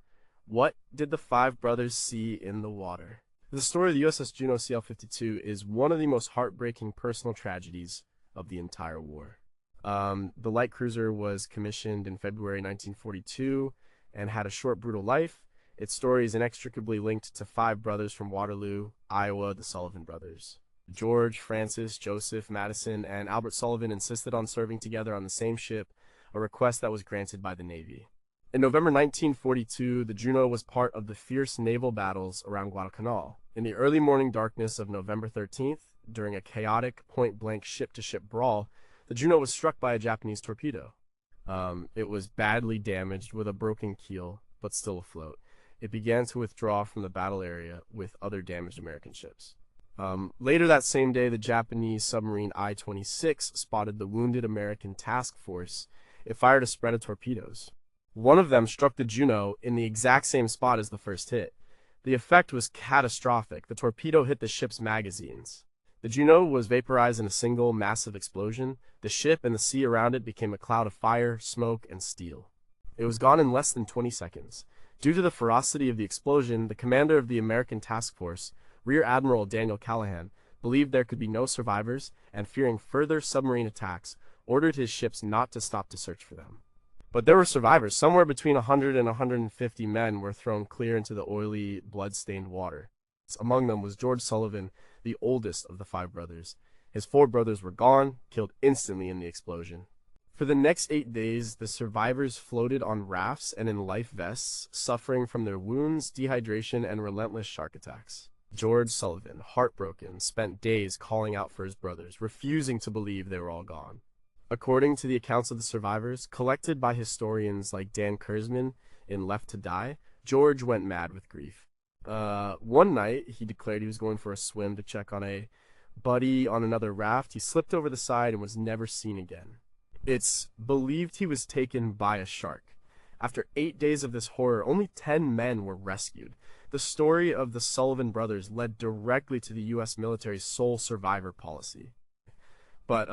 What did the five brothers see in the water? The story of the USS Juno CL-52 is one of the most heartbreaking personal tragedies of the entire war. The light cruiser was commissioned in February 1942 and had a short, brutal life. Its story is inextricably linked to five brothers from Waterloo, Iowa, the Sullivan brothers. George, Francis, Joseph, Madison, and Albert Sullivan insisted on serving together on the same ship, a request that was granted by the Navy. In November 1942, the Juno was part of the fierce naval battles around Guadalcanal. In the early morning darkness of November 13th, during a chaotic, point-blank ship-to-ship brawl, the Juno was struck by a Japanese torpedo. It was badly damaged with a broken keel, but still afloat. It began to withdraw from the battle area with other damaged American ships. Later that same day, the Japanese submarine I-26 spotted the wounded American task force. It fired a spread of torpedoes. One of them struck the Juno in the exact same spot as the first hit. The effect was catastrophic. The torpedo hit the ship's magazines. The Juno was vaporized in a single, massive explosion. The ship and the sea around it became a cloud of fire, smoke, and steel. It was gone in less than 20 seconds. Due to the ferocity of the explosion, the commander of the American task force, Rear Admiral Daniel Callahan, believed there could be no survivors, and fearing further submarine attacks, ordered his ships not to stop to search for them. But there were survivors. Somewhere between 100 and 150 men were thrown clear into the oily, blood-stained water. Among them was George Sullivan, the oldest of the five brothers. His four brothers were gone, killed instantly in the explosion. For the next 8 days, the survivors floated on rafts and in life vests, suffering from their wounds, dehydration, and relentless shark attacks. George Sullivan, heartbroken, spent days calling out for his brothers, refusing to believe they were all gone. According to the accounts of the survivors, collected by historians like Dan Kurzman in Left to Die, George went mad with grief. One night, he declared he was going for a swim to check on a buddy on another raft. He slipped over the side and was never seen again. It's believed he was taken by a shark. After 8 days of this horror, only 10 men were rescued. The story of the Sullivan brothers led directly to the U.S. military's sole survivor policy. But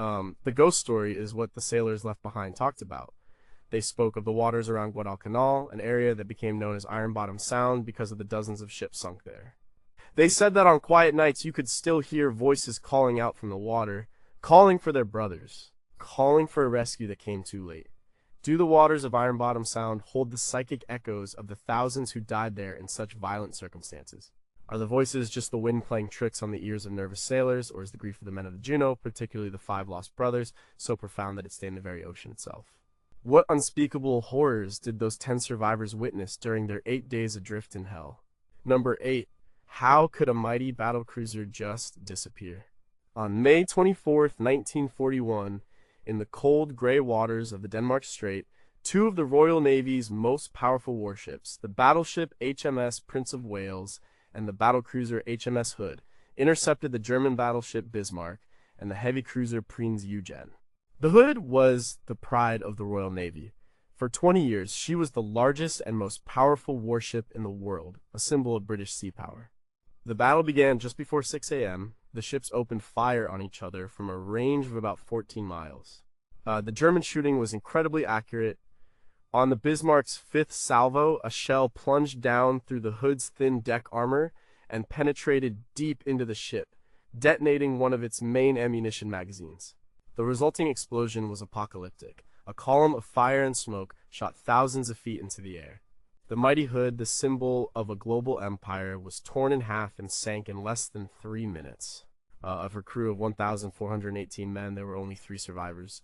the ghost story is what the sailors left behind talked about. They spoke of the waters around Guadalcanal, an area that became known as Iron Bottom Sound because of the dozens of ships sunk there. They said that on quiet nights you could still hear voices calling out from the water, calling for their brothers, calling for a rescue that came too late. Do the waters of Iron Bottom Sound hold the psychic echoes of the thousands who died there in such violent circumstances? Are the voices just the wind playing tricks on the ears of nervous sailors, or is the grief of the men of the Juno, particularly the five lost brothers, so profound that it stained the very ocean itself? What unspeakable horrors did those 10 survivors witness during their 8 days adrift in hell? Number 8. How could a mighty battlecruiser just disappear? On May 24th, 1941, in the cold, gray waters of the Denmark Strait, two of the Royal Navy's most powerful warships, the battleship HMS Prince of Wales and the battlecruiser HMS Hood, intercepted the German battleship Bismarck and the heavy cruiser Prinz Eugen. The Hood was the pride of the Royal Navy. For 20 years, she was the largest and most powerful warship in the world, a symbol of British sea power. The battle began just before 6 a.m. The ships opened fire on each other from a range of about 14 miles. The German shooting was incredibly accurate. On the Bismarck's fifth salvo, a shell plunged down through the Hood's thin deck armor and penetrated deep into the ship, detonating one of its main ammunition magazines. The resulting explosion was apocalyptic. A column of fire and smoke shot thousands of feet into the air. The mighty Hood, the symbol of a global empire, was torn in half and sank in less than 3 minutes. Of her crew of 1,418 men, there were only 3 survivors.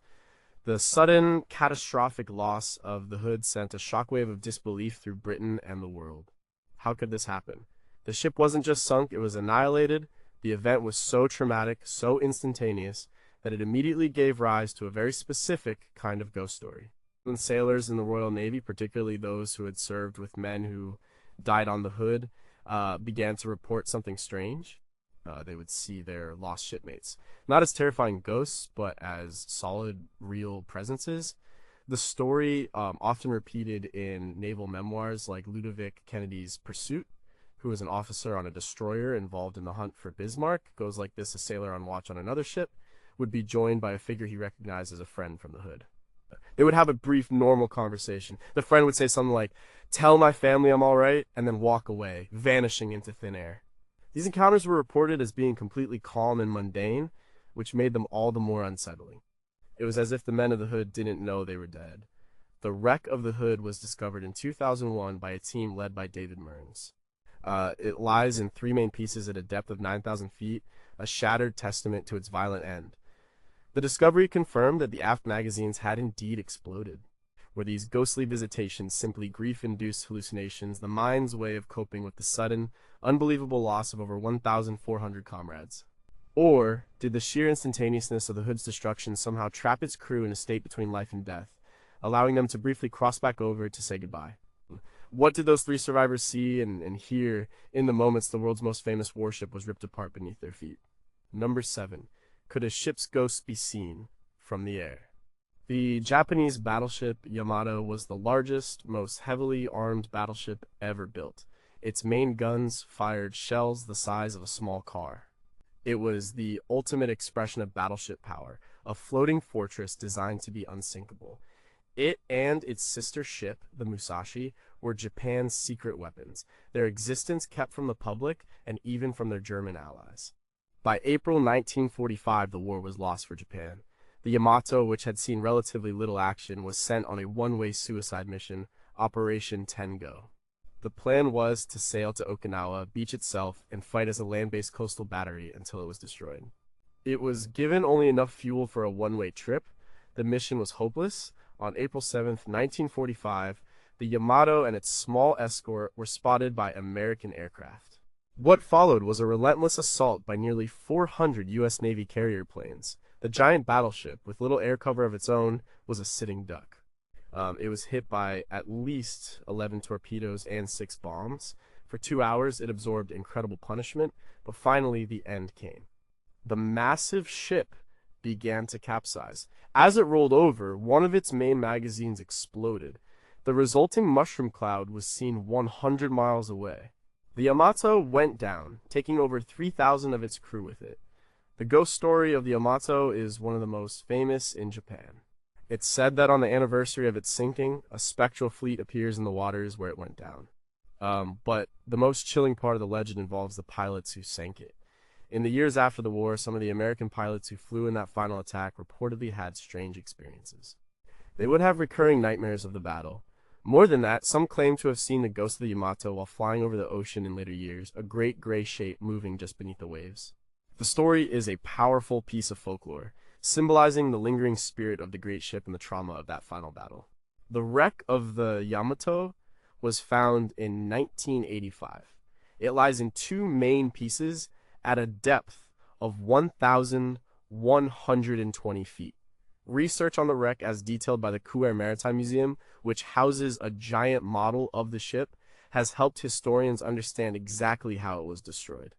The sudden, catastrophic loss of the Hood sent a shockwave of disbelief through Britain and the world. How could this happen? The ship wasn't just sunk, it was annihilated. The event was so traumatic, so instantaneous, that it immediately gave rise to a very specific kind of ghost story. When sailors in the Royal Navy, particularly those who had served with men who died on the Hood, began to report something strange, they would see their lost shipmates not as terrifying ghosts, but as solid, real presences. The story, often repeated in naval memoirs like Ludovic Kennedy's Pursuit, who was an officer on a destroyer involved in the hunt for Bismarck, goes like this: a sailor on watch on another ship would be joined by a figure he recognized as a friend from the Hood. They would have a brief, normal conversation. The friend would say something like, "Tell my family I'm all right," and then walk away, vanishing into thin air. These encounters were reported as being completely calm and mundane, which made them all the more unsettling. It was as if the men of the Hood didn't know they were dead. The wreck of the Hood was discovered in 2001 by a team led by David Mearns. It lies in three main pieces at a depth of 9,000 feet, a shattered testament to its violent end. The discovery confirmed that the aft magazines had indeed exploded. Were these ghostly visitations simply grief-induced hallucinations, the mind's way of coping with the sudden, unbelievable loss of over 1,400 comrades? Or did the sheer instantaneousness of the Hood's destruction somehow trap its crew in a state between life and death, allowing them to briefly cross back over to say goodbye? What did those three survivors see and hear in the moments the world's most famous warship was ripped apart beneath their feet? Number 7. Could a ship's ghost be seen from the air? The Japanese battleship Yamato was the largest, most heavily armed battleship ever built. Its main guns fired shells the size of a small car. It was the ultimate expression of battleship power, a floating fortress designed to be unsinkable. It and its sister ship, the Musashi, were Japan's secret weapons, their existence kept from the public and even from their German allies. By April 1945, the war was lost for Japan. The Yamato, which had seen relatively little action, was sent on a one-way suicide mission, Operation Tengo. The plan was to sail to Okinawa, beach itself, and fight as a land-based coastal battery until it was destroyed. It was given only enough fuel for a one-way trip. The mission was hopeless. On April 7, 1945, the Yamato and its small escort were spotted by American aircraft. What followed was a relentless assault by nearly 400 U.S. Navy carrier planes. The giant battleship, with little air cover of its own, was a sitting duck. It was hit by at least 11 torpedoes and 6 bombs. For 2 hours, it absorbed incredible punishment, but finally the end came. The massive ship began to capsize. As it rolled over, one of its main magazines exploded. The resulting mushroom cloud was seen 100 miles away. The Yamato went down, taking over 3,000 of its crew with it. The ghost story of the Yamato is one of the most famous in Japan. It's said that on the anniversary of its sinking, a spectral fleet appears in the waters where it went down. But the most chilling part of the legend involves the pilots who sank it. In the years after the war, some of the American pilots who flew in that final attack reportedly had strange experiences. They would have recurring nightmares of the battle. More than that, some claim to have seen the ghost of the Yamato while flying over the ocean in later years, a great gray shape moving just beneath the waves. The story is a powerful piece of folklore, symbolizing the lingering spirit of the great ship and the trauma of that final battle. The wreck of the Yamato was found in 1985. It lies in 2 main pieces at a depth of 1,120 feet. Research on the wreck, as detailed by the Kuwait Maritime Museum, which houses a giant model of the ship, has helped historians understand exactly how it was destroyed.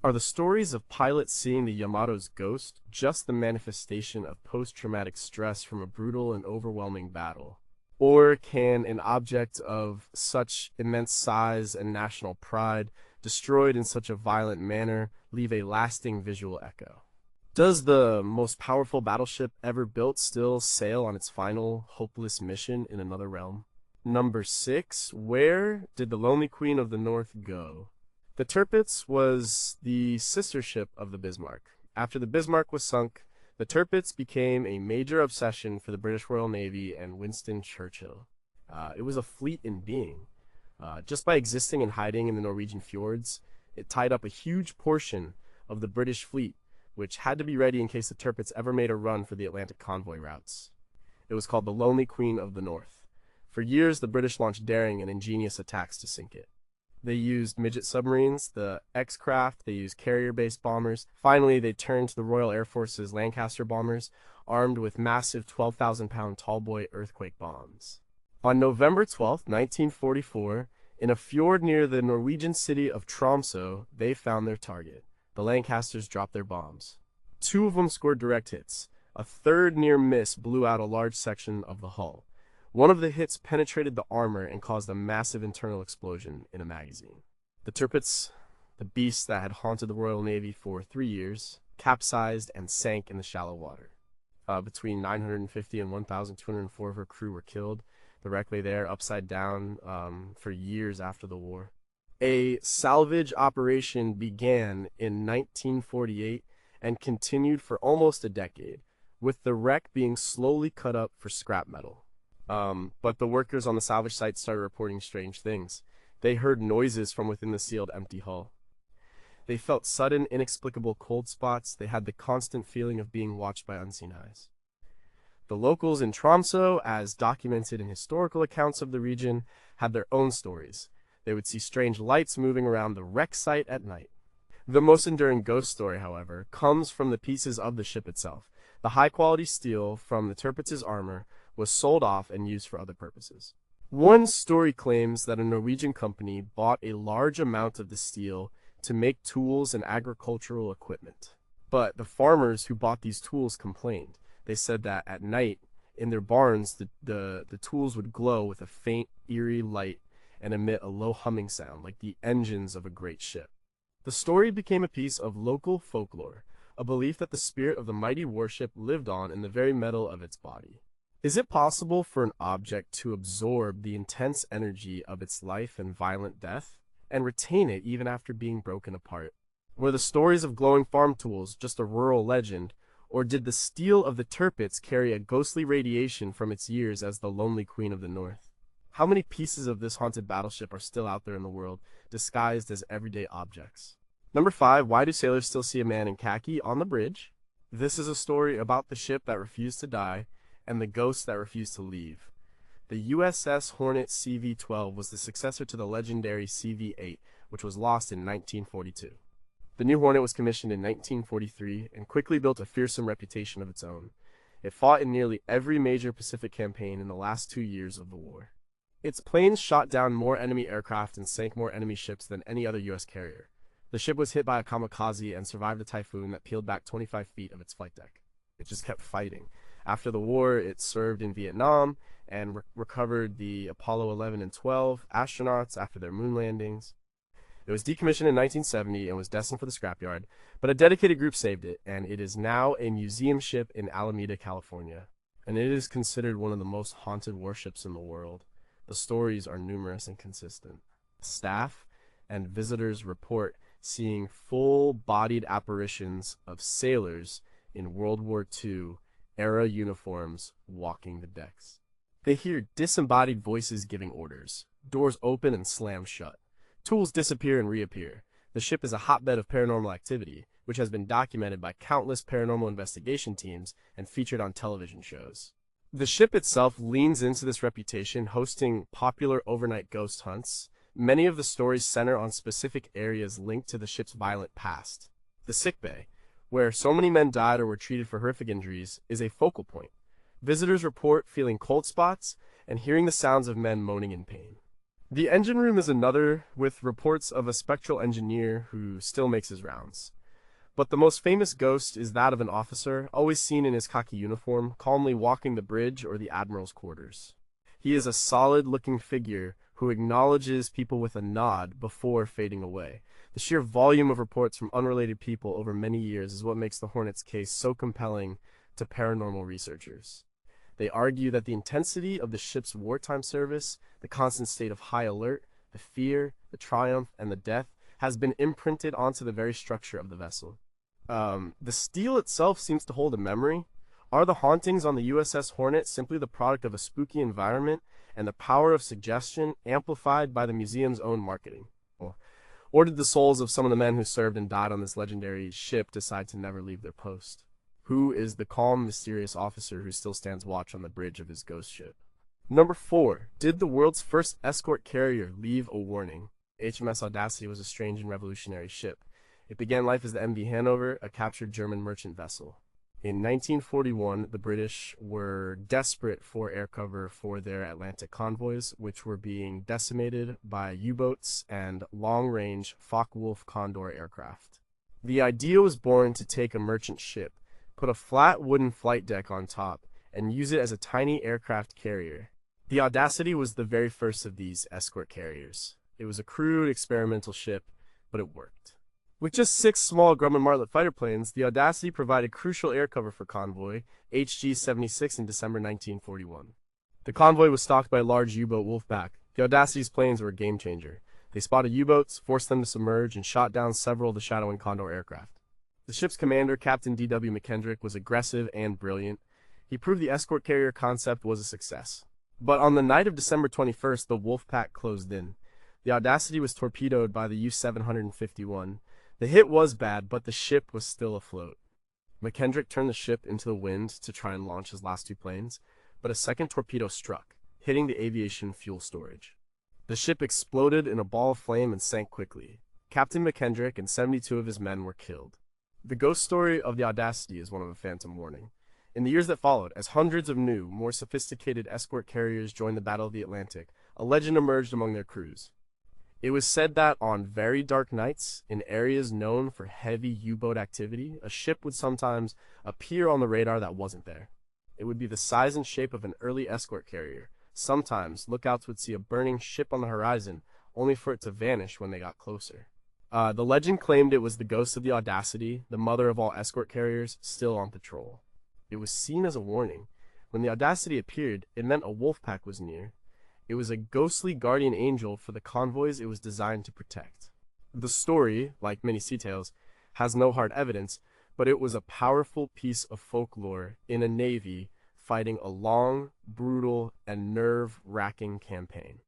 Are the stories of pilots seeing the Yamato's ghost just the manifestation of post-traumatic stress from a brutal and overwhelming battle? Or can an object of such immense size and national pride, destroyed in such a violent manner, leave a lasting visual echo? Does the most powerful battleship ever built still sail on its final, hopeless mission in another realm? Number 6. Where did the Lonely Queen of the North go? The Tirpitz was the sister ship of the Bismarck. After the Bismarck was sunk, the Tirpitz became a major obsession for the British Royal Navy and Winston Churchill. It was a fleet in being. Just by existing and hiding in the Norwegian fjords, it tied up a huge portion of the British fleet, which had to be ready in case the Tirpitz ever made a run for the Atlantic convoy routes. It was called the Lonely Queen of the North. For years, the British launched daring and ingenious attacks to sink it. They used midget submarines, the X-craft, they used carrier-based bombers. Finally, they turned to the Royal Air Force's Lancaster bombers, armed with massive 12,000-pound tallboy earthquake bombs. On November 12, 1944, in a fjord near the Norwegian city of Tromsø, they found their target. The Lancasters dropped their bombs. 2 of them scored direct hits. A third near miss blew out a large section of the hull. One of the hits penetrated the armor and caused a massive internal explosion in a magazine. The Tirpitz, the beast that had haunted the Royal Navy for 3 years, capsized and sank in the shallow water. Between 950 and 1,204 of her crew were killed. The wreck lay there upside down for years after the war. A salvage operation began in 1948 and continued for almost a decade, with the wreck being slowly cut up for scrap metal. But the workers on the salvage site started reporting strange things. They heard noises from within the sealed, empty hull. They felt sudden, inexplicable cold spots. They had the constant feeling of being watched by unseen eyes. The locals in Tromsø, as documented in historical accounts of the region, had their own stories. They would see strange lights moving around the wreck site at night. The most enduring ghost story, however, comes from the pieces of the ship itself. The high-quality steel from the Tirpitz's armor was sold off and used for other purposes. One story claims that a Norwegian company bought a large amount of the steel to make tools and agricultural equipment. But the farmers who bought these tools complained. They said that at night, in their barns, the tools would glow with a faint, eerie light and emit a low humming sound like the engines of a great ship. The story became a piece of local folklore, a belief that the spirit of the mighty warship lived on in the very metal of its body. Is it possible for an object to absorb the intense energy of its life and violent death, and retain it even after being broken apart? Were the stories of glowing farm tools just a rural legend, or did the steel of the Tirpitz carry a ghostly radiation from its years as the Lonely Queen of the North? How many pieces of this haunted battleship are still out there in the world, disguised as everyday objects? Number 5, why do sailors still see a man in khaki on the bridge? This is a story about the ship that refused to die, and the ghosts that refused to leave. The USS Hornet CV-12 was the successor to the legendary CV-8, which was lost in 1942. The new Hornet was commissioned in 1943 and quickly built a fearsome reputation of its own. It fought in nearly every major Pacific campaign in the last 2 years of the war. Its planes shot down more enemy aircraft and sank more enemy ships than any other U.S. carrier. The ship was hit by a kamikaze and survived a typhoon that peeled back 25 feet of its flight deck. It just kept fighting. After the war, it served in Vietnam and recovered the Apollo 11 and 12 astronauts after their moon landings. It was decommissioned in 1970 and was destined for the scrapyard, but a dedicated group saved it, and it is now a museum ship in Alameda, California. And it is considered one of the most haunted warships in the world. The stories are numerous and consistent. Staff and visitors report seeing full-bodied apparitions of sailors in World War II era uniforms walking the decks. They hear disembodied voices giving orders. Doors open and slam shut. Tools disappear and reappear. The ship is a hotbed of paranormal activity, which has been documented by countless paranormal investigation teams and featured on television shows. The ship itself leans into this reputation, hosting popular overnight ghost hunts. Many of the stories center on specific areas linked to the ship's violent past. The sickbay, where so many men died or were treated for horrific injuries, is a focal point. Visitors report feeling cold spots and hearing the sounds of men moaning in pain. The engine room is another, with reports of a spectral engineer who still makes his rounds. But the most famous ghost is that of an officer, always seen in his khaki uniform, calmly walking the bridge or the admiral's quarters. He is a solid-looking figure who acknowledges people with a nod before fading away. The sheer volume of reports from unrelated people over many years is what makes the Hornet's case so compelling to paranormal researchers. They argue that the intensity of the ship's wartime service, the constant state of high alert, the fear, the triumph, and the death has been imprinted onto the very structure of the vessel. The steel itself seems to hold a memory. Are the hauntings on the USS Hornet simply the product of a spooky environment and the power of suggestion amplified by the museum's own marketing? Or did the souls of some of the men who served and died on this legendary ship decide to never leave their post? Who is the calm, mysterious officer who still stands watch on the bridge of his ghost ship? Number 4. Did the world's first escort carrier leave a warning? HMS Audacity was a strange and revolutionary ship. It began life as the MV Hanover, a captured German merchant vessel. In 1941, the British were desperate for air cover for their Atlantic convoys, which were being decimated by U-boats and long-range Focke-Wulf Condor aircraft. The idea was born to take a merchant ship, put a flat wooden flight deck on top, and use it as a tiny aircraft carrier. The Audacity was the very first of these escort carriers. It was a crude, experimental ship, but it worked. With just 6 small Grumman Martlet fighter planes, the Audacity provided crucial air cover for convoy HG-76 in December 1941. The convoy was stalked by a large U-boat Wolfpack. The Audacity's planes were a game-changer. They spotted U-boats, forced them to submerge, and shot down several of the Shadow and Condor aircraft. The ship's commander, Captain D.W. McKendrick, was aggressive and brilliant. He proved the escort carrier concept was a success. But on the night of December 21st, the Wolfpack closed in. The Audacity was torpedoed by the U-751. The hit was bad, but the ship was still afloat. McKendrick turned the ship into the wind to try and launch his last 2 planes, but a second torpedo struck, hitting the aviation fuel storage. The ship exploded in a ball of flame and sank quickly. Captain McKendrick and 72 of his men were killed. The ghost story of the Audacity is one of a phantom warning. In the years that followed, as hundreds of new, more sophisticated escort carriers joined the Battle of the Atlantic, a legend emerged among their crews. It was said that on very dark nights, in areas known for heavy U-boat activity, a ship would sometimes appear on the radar that wasn't there. It would be the size and shape of an early escort carrier. Sometimes, lookouts would see a burning ship on the horizon, only for it to vanish when they got closer. The legend claimed it was the ghost of the Audacity, the mother of all escort carriers, still on patrol. It was seen as a warning. When the Audacity appeared, it meant a Wolfpack was near. It was a ghostly guardian angel for the convoys it was designed to protect. The story, like many sea tales, has no hard evidence, but it was a powerful piece of folklore in a navy fighting a long, brutal, and nerve-wracking campaign.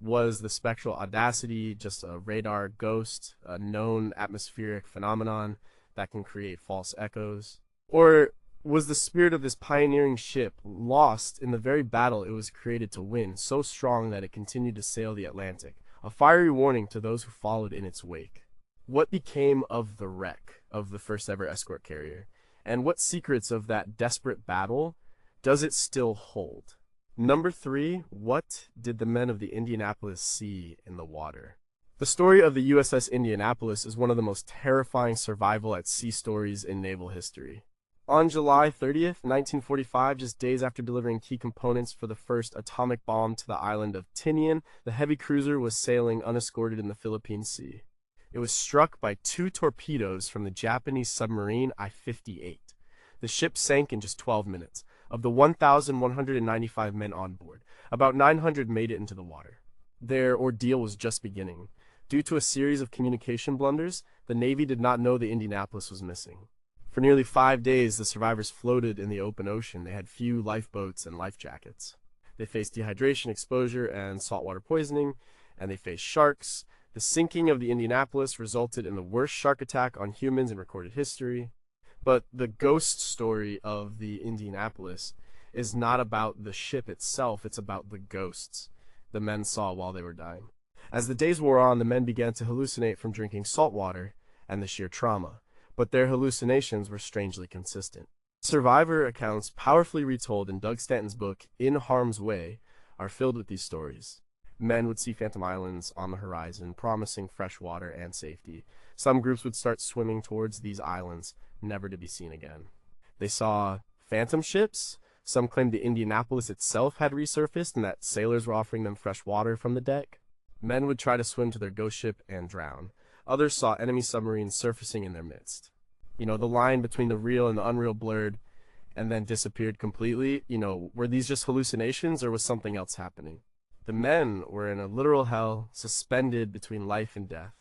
Was the spectral Audacity just a radar ghost, a known atmospheric phenomenon that can create false echoes? Or was the spirit of this pioneering ship lost in the very battle it was created to win, so strong that it continued to sail the Atlantic, a fiery warning to those who followed in its wake? What became of the wreck of the first ever escort carrier? And what secrets of that desperate battle does it still hold? Number 3, what did the men of the Indianapolis see in the water? The story of the USS Indianapolis is one of the most terrifying survival at sea stories in naval history. On July 30th, 1945, just days after delivering key components for the first atomic bomb to the island of Tinian, the heavy cruiser was sailing unescorted in the Philippine Sea. It was struck by 2 torpedoes from the Japanese submarine I-58. The ship sank in just 12 minutes. Of the 1,195 men on board, about 900 made it into the water. Their ordeal was just beginning. Due to a series of communication blunders, the Navy did not know the Indianapolis was missing. For nearly 5 days, the survivors floated in the open ocean. They had few lifeboats and life jackets. They faced dehydration, exposure, and saltwater poisoning, and they faced sharks. The sinking of the Indianapolis resulted in the worst shark attack on humans in recorded history. But the ghost story of the Indianapolis is not about the ship itself, it's about the ghosts the men saw while they were dying. As the days wore on, the men began to hallucinate from drinking salt water and the sheer trauma, but their hallucinations were strangely consistent. Survivor accounts, powerfully retold in Doug Stanton's book, In Harm's Way, are filled with these stories. Men would see phantom islands on the horizon, promising fresh water and safety. Some groups would start swimming towards these islands, never to be seen again. They saw phantom ships. Some claimed the Indianapolis itself had resurfaced and that sailors were offering them fresh water from the deck. Men would try to swim to their ghost ship and drown. Others saw enemy submarines surfacing in their midst. The line between the real and the unreal blurred and then disappeared completely. Were these just hallucinations or was something else happening? The men were in a literal hell, suspended between life and death.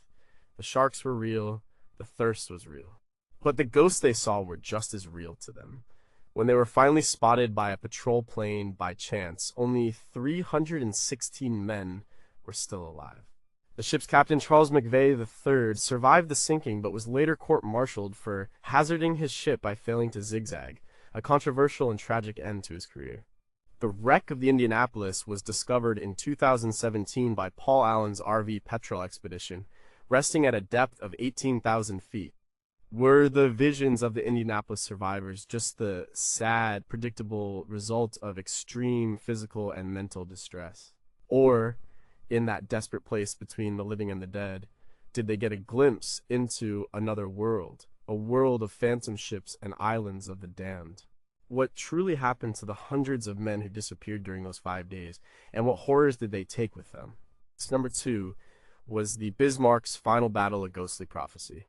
The sharks were real, the thirst was real. But the ghosts they saw were just as real to them. When they were finally spotted by a patrol plane by chance, only 316 men were still alive. The ship's captain, Charles McVeigh III, survived the sinking but was later court-martialed for hazarding his ship by failing to zigzag, a controversial and tragic end to his career. The wreck of the Indianapolis was discovered in 2017 by Paul Allen's RV Petrel expedition, resting at a depth of 18,000 feet. Were the visions of the Indianapolis survivors just the sad, predictable result of extreme physical and mental distress? Or, in that desperate place between the living and the dead, did they get a glimpse into another world, a world of phantom ships and islands of the damned? What truly happened to the hundreds of men who disappeared during those 5 days, and what horrors did they take with them? Number 2 was the Bismarck's final battle, a ghostly prophecy.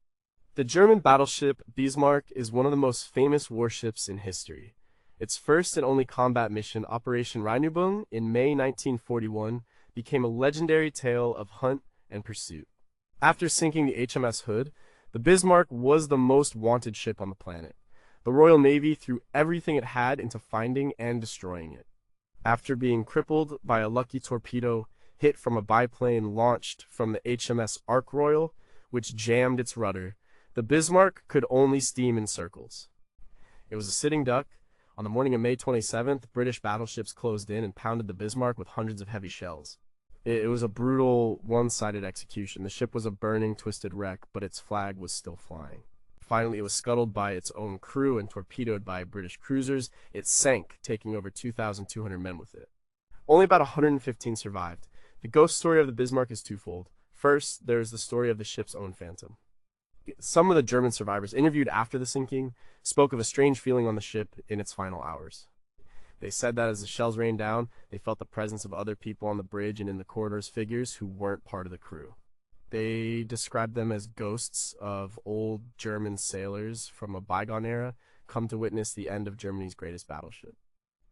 The German battleship Bismarck is one of the most famous warships in history. Its first and only combat mission, Operation Reinigung, in May 1941, became a legendary tale of hunt and pursuit. After sinking the HMS Hood, the Bismarck was the most wanted ship on the planet. The Royal Navy threw everything it had into finding and destroying it. After being crippled by a lucky torpedo hit from a biplane launched from the HMS Ark Royal, which jammed its rudder, the Bismarck could only steam in circles. It was a sitting duck. On the morning of May 27th, British battleships closed in and pounded the Bismarck with hundreds of heavy shells. It was a brutal, one-sided execution. The ship was a burning, twisted wreck, but its flag was still flying. Finally, it was scuttled by its own crew and torpedoed by British cruisers. It sank, taking over 2,200 men with it. Only about 115 survived. The ghost story of the Bismarck is twofold. First, there is the story of the ship's own phantom. Some of the German survivors interviewed after the sinking spoke of a strange feeling on the ship in its final hours. They said that as the shells rained down, they felt the presence of other people on the bridge and in the corridors, figures who weren't part of the crew. They described them as ghosts of old German sailors from a bygone era come to witness the end of Germany's greatest battleship.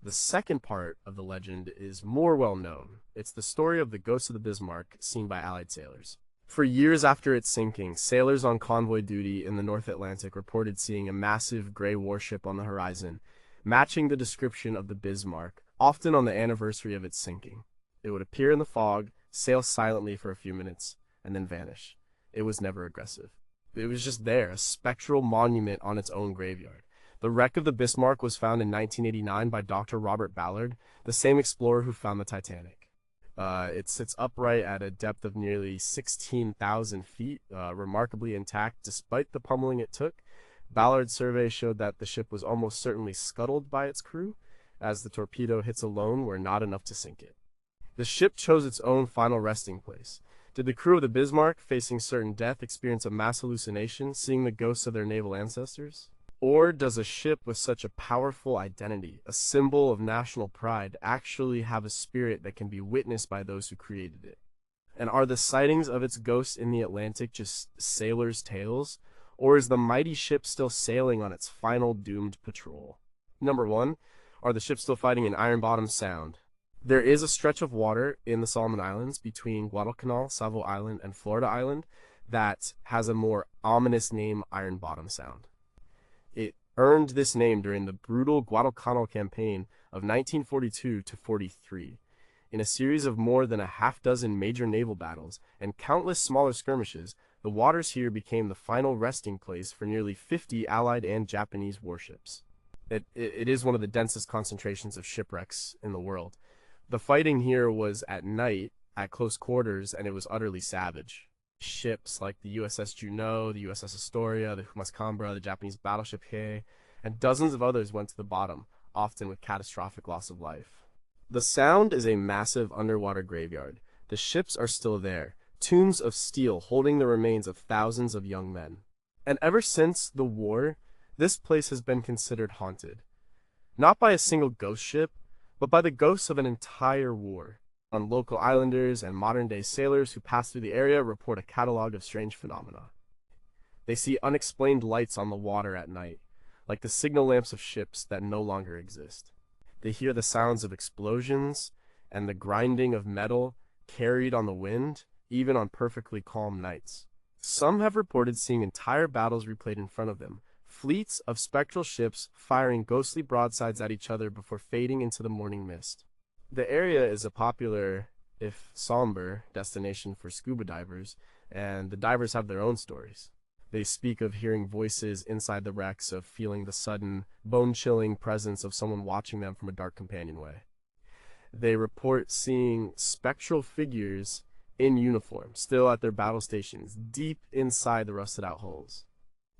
The second part of the legend is more well known. It's the story of the ghost of the Bismarck seen by Allied sailors. For years after its sinking, sailors on convoy duty in the North Atlantic reported seeing a massive gray warship on the horizon, matching the description of the Bismarck, often on the anniversary of its sinking. It would appear in the fog, sail silently for a few minutes, and then vanish. It was never aggressive. It was just there, a spectral monument on its own graveyard. The wreck of the Bismarck was found in 1989 by Dr. Robert Ballard, the same explorer who found the Titanic. It sits upright at a depth of nearly 16,000 feet, remarkably intact despite the pummeling it took. Ballard's survey showed that the ship was almost certainly scuttled by its crew, as the torpedo hits alone were not enough to sink it. The ship chose its own final resting place. Did the crew of the Bismarck, facing certain death, experience a mass hallucination, seeing the ghosts of their naval ancestors? Or does a ship with such a powerful identity, a symbol of national pride, actually have a spirit that can be witnessed by those who created it? And are the sightings of its ghosts in the Atlantic just sailors' tales? Or is the mighty ship still sailing on its final doomed patrol? Number 1, are the ships still fighting in Iron Bottom Sound? There is a stretch of water in the Solomon Islands between Guadalcanal, Savo Island, and Florida Island that has a more ominous name, Iron Bottom Sound. It earned this name during the brutal Guadalcanal campaign of 1942 to 43. In a series of more than a half-dozen major naval battles and countless smaller skirmishes, the waters here became the final resting place for nearly 50 Allied and Japanese warships. It is one of the densest concentrations of shipwrecks in the world. The fighting here was at night, at close quarters, and it was utterly savage. Ships like the USS Juneau, the USS Astoria, the Humascambra, the Japanese battleship Hei, and dozens of others went to the bottom, often with catastrophic loss of life. The Sound is a massive underwater graveyard. The ships are still there, tombs of steel holding the remains of thousands of young men. And ever since the war, this place has been considered haunted. Not by a single ghost ship, but by the ghosts of an entire war. On local islanders and modern-day sailors who pass through the area report a catalog of strange phenomena. They see unexplained lights on the water at night, like the signal lamps of ships that no longer exist. They hear the sounds of explosions and the grinding of metal carried on the wind, even on perfectly calm nights. Some have reported seeing entire battles replayed in front of them, fleets of spectral ships firing ghostly broadsides at each other before fading into the morning mist. The area is a popular if somber, destination for scuba divers, and the divers have their own stories. They speak of hearing voices inside the wrecks, of feeling the sudden, bone-chilling presence of someone watching them from a dark companionway. They report seeing spectral figures in uniform, still at their battle stations, deep inside the rusted-out hulls.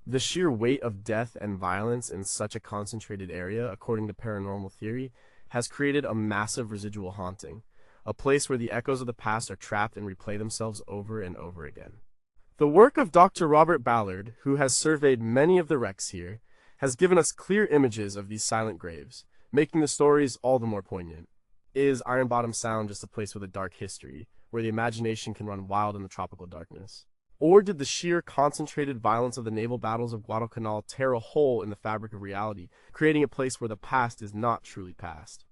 The sheer weight of death and violence in such a concentrated area, according to paranormal theory, has created a massive residual haunting, a place where the echoes of the past are trapped and replay themselves over and over again. The work of Dr. Robert Ballard, who has surveyed many of the wrecks here, has given us clear images of these silent graves, making the stories all the more poignant. Is Iron Bottom Sound just a place with a dark history, where the imagination can run wild in the tropical darkness? Or did the sheer concentrated violence of the naval battles of Guadalcanal tear a hole in the fabric of reality, creating a place where the past is not truly past?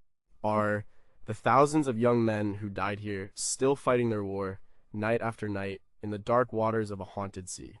Are the thousands of young men who died here still fighting their war, night after night, in the dark waters of a haunted sea?